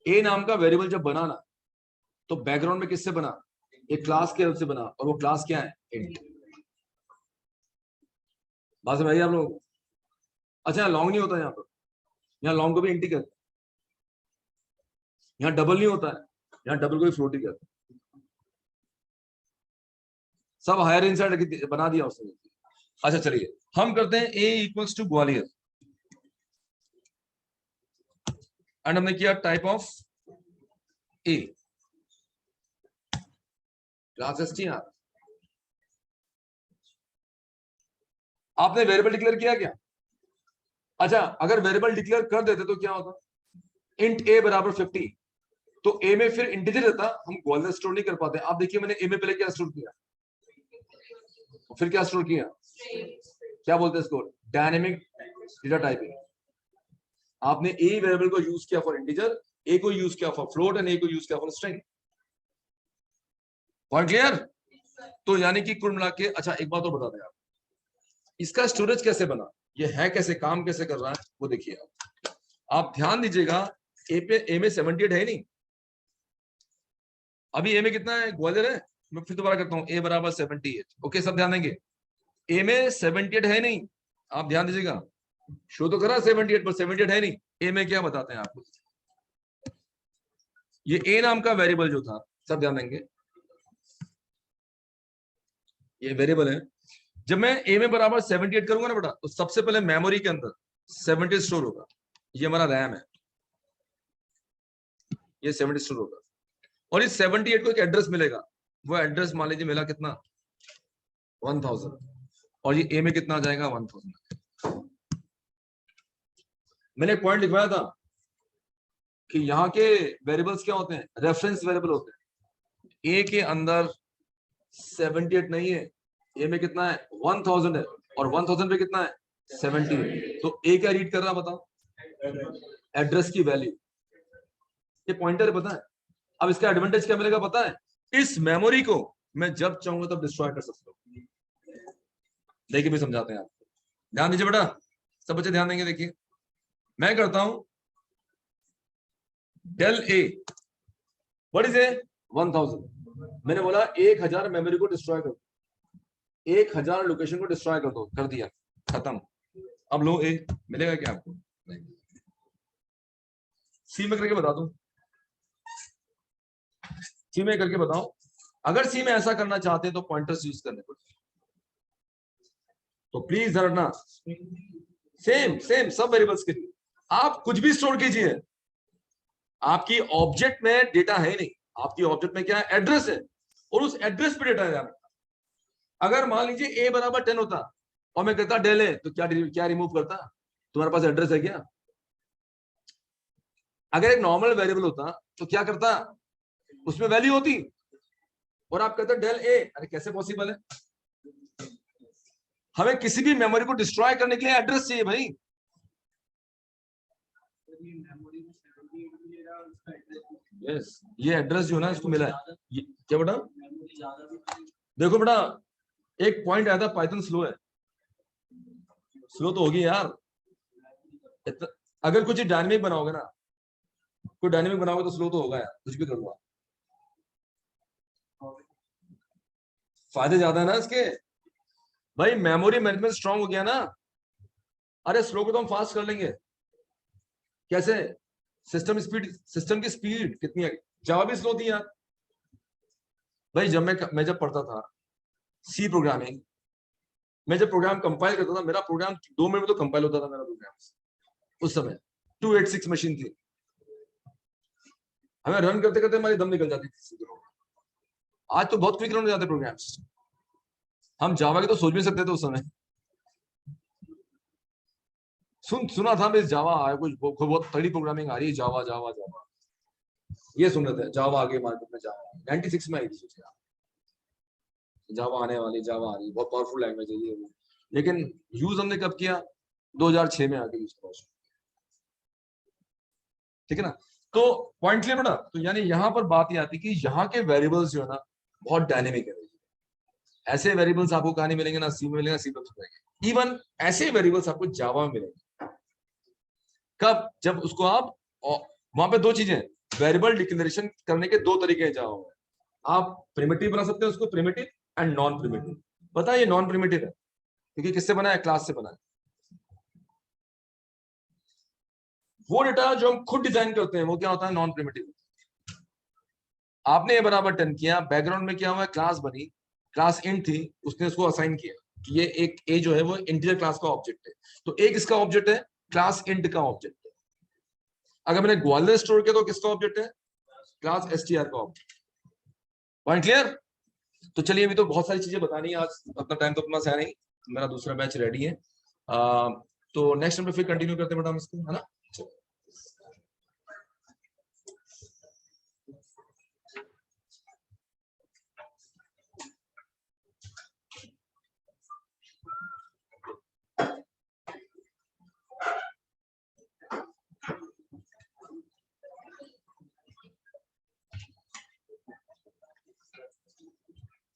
Speaker 1: a नाम का वेरिएबल जब बना ना, तो बैकग्राउंड में किससे बना? एक क्लास के हेल्प से बना, और वो क्लास क्या है? इंट। बात समझ आई आप लोगों को? अच्छा, लॉन्ग नहीं होता यहाँ पर, यहाँ लॉन्ग को भी इंट ही कहते हैं। यहाँ डबल नहीं होता है, यहाँ डबल को भी फ्लोट ही कहते हैं। सब हायर इंसर्ट बना दिया उसने। अच्छा चलिए हम करते हैं a equals to Gwalior, and हमने किया type of a class str। आपने वेरिएबल डिक्लेयर किया क्या? अच्छा, अगर वेरिएबल डिक्लेयर कर देते तो क्या होता? इंट a बराबर 50, तो a में फिर इंटीजर रहता, हम ग्वालियर स्टोर नहीं कर पाते। आप देखिए मैंने a में पहले क्या स्टोर किया, फिर क्या स्टोर किया? क्या बोलते हैं इसको? Dynamic data typing. आपने a वेरिएबल को यूज किया फॉर इंटीजर, a को यूज किया फॉर फ्लोट, एंड a को यूज किया फॉर स्ट्रिंग। Point clear? तो यानी कि कुल मिला के, अच्छा एक बात और बता दें आप, इसका स्टोरेज कैसे बना, ये है कैसे, काम कैसे कर रहा है, वो देखिए आप ध्यान दीजिएगा। ए में 78 है नहीं, अभी ए में कितना है? ग्वालियर है। मैं फिर दोबारा करता हूं, ए बराबर 78। ओके, सब ध्यान देंगे, ए में 78 है नहीं, आप ध्यान दीजिएगा। शो तो करा 78 पर 78 है नहीं। ए में क्या बताते हैं आपको? ये ए नाम का वेरिएबल जो था, सब ध्यान देंगे, ये वेरिएबल है। जब मैं ए में बराबर 78 करूंगा ना बेटा, तो सबसे पहले मेमोरी के अंदर 70 स्टोर होगा। ये हमारा रैम है, ये 70 स्टोर होगा, और इस 78 को एक एड्रेस मिलेगा। वो एड्रेस मान लीजिए मिला कितना? 1000, और ये ए में कितना आ जाएगा? 1000। मैंने एक पॉइंट लिखवाया था कि यहाँ के वेरिएबल्स क्या होते हैं? रेफरेंस वेरिएबल होते हैं। ए के अंदर 78 नहीं है, ए में कितना है? 1000 है, और 1000 पे कितना है? 70। तो ए क्या रीड कर रहा है बताओ? एड्रेस की वैल्यू। ये पॉइंटर पता है। अब इसका एडवांटेज क्या मिलेगा पता है? इस मेमोरी को मैं जब चाहूंगा तब डिस्ट्रॉय कर सकता हूँ। देखिए भी समझाते हैं आपको, ध्यान दीजिए बेटा, सब बच्चे ध्यान देंगे। देखिए मैं करता हूं del A, what is A? 1000। मैंने बोला 1000 मेमोरी को डिस्ट्रॉय कर दो, 1000 लोकेशन को डिस्ट्रॉय कर दो, कर दिया, खत्म। अब लो ए, मिलेगा क्या आपको? नहीं। सी में करके बता दूं, सी में करके बताओ। अगर सी में ऐसा करना चाहते हैं तो पॉइंटर्स यूज करने पड़ते, तो प्लीज धरना सेम सेम सब वेरिएबल्स के लिए आप कुछ भी स्टोर कीजिए। आपकी ऑब्जेक्ट में डेटा है नहीं, आपकी ऑब्जेक्ट में क्या है? एड्रेस है, और उस एड्रेस पे डेटा है। अगर मान लीजिए a बराबर 10 होता और मैं कहता डेल है, तो क्या रिमूव करता? तुम्हारे पास एड्रेस है क्या? अगर एक नॉर्मल वेरिएबल होता तो क्या करता? उसमें वैल्यू होती, और आप कहते डेल ए। अरे कैसे पॉसिबल है? हमें किसी भी मेमोरी को डिस्ट्रॉय करने के लिए एड्रेस चाहिए भाई। यस, ये एड्रेस जो है ना, इसको मिला है। क्या बेटा? देखो बेटा, एक पॉइंट आया था, पाइथन स्लो है। स्लो तो होगी यार, अगर कुछ डायनेमिक बनाओगे ना, कोई डायनेमिक बनाओगे तो स्लो तो होगा यार, कुछ भी करूंगा। फायदे ज्यादा है ना इसके भाई। मेमोरी मैनेजमेंट स्ट्रांग हो गया ना, अरे स्लो को तो हम फास्ट कर लेंगे। कैसे? सिस्टम की स्पीड कितनी है? जावा भी स्लो थी यार भाई। जब मैं जब पढ़ता था सी प्रोग्रामिंग, मैं जब प्रोग्राम कंपाइल करता था, मेरा प्रोग्राम 2 मिनट में तो कंपाइल होता था मेरा प्रोग्राम। उस समय 286 मशीन थी, हमें रन करते करते हमारी दम निकल जाती थी। आज तो बहुत क्विक रन हो जाते प्रोग्राम्स। हम जावा के तो सोच भी सकते थे उस समय। सुना था मैं जावा आया, कुछ बहुत तगड़ी प्रोग्रामिंग आ रही है, जावा जावा जावा, ये सुन रहे थे। जावा आगे मार्केट में, जावा 96 में आई थी। सोचिए जावा आने वाली, जावा आ रही, बहुत पावरफुल लैंग्वेज है ये वो। लेकिन यूज हमने कब किया? 2006 में आके यूज किया। ठीक है ना? तो पॉइंट क्लियर ना? तो यानी यहां पर बात ये आती कि यहाँ के वेरिएबल्स जो है ना, बहुत डायनेमिक है। ऐसे वेरिएबल्स आपको कहां नहीं मिलेंगे? ना सी में मिलेंगे, सी में मिलेंगे। इवन ऐसे वेरिएबल्स आपको जावा में मिलेंगे। कब? जब उसको आप, वहां पे दो चीजें, वेरिएबल डिक्लेरेशन करने के दो तरीके हैं जावा में। आप प्रिमिटिव बना सकते हैं उसको, प्रिमिटिव एंड नॉन प्रिमिटिव। पता है ये नॉन प्रिमिटिव है क्योंकि किससे बना है? क्लास से बना है। वो डेटा जो हम खुद डिजाइन करते हैं वो क्या होता है? Non primitive. आपने ये बराबर 10 किया, बैकग्राउंड में क्या हुआ? क्लास बनी, क्लास इंट थी, उसने उसको असाइन किया कि ये एक ए जो है वो इंटीजर क्लास का ऑब्जेक्ट है। तो एक इसका ऑब्जेक्ट है, क्लास इंट का ऑब्जेक्ट है। अगर मैंने ग्वालियर स्टोर किया तो किसका ऑब्जेक्ट है? क्लास एसटीआर का ऑब्जेक्ट। Point clear? तो चलिए, अभी तो बहुत सारी चीजें बतानी है, आज अपना टाइम तो अपना है नहीं, मेरा दूसरा बैच रेडी है। तो नेक्स्ट टाइम पे फिर कंटिन्यू करते हैं बेटा हम इसको, है ना?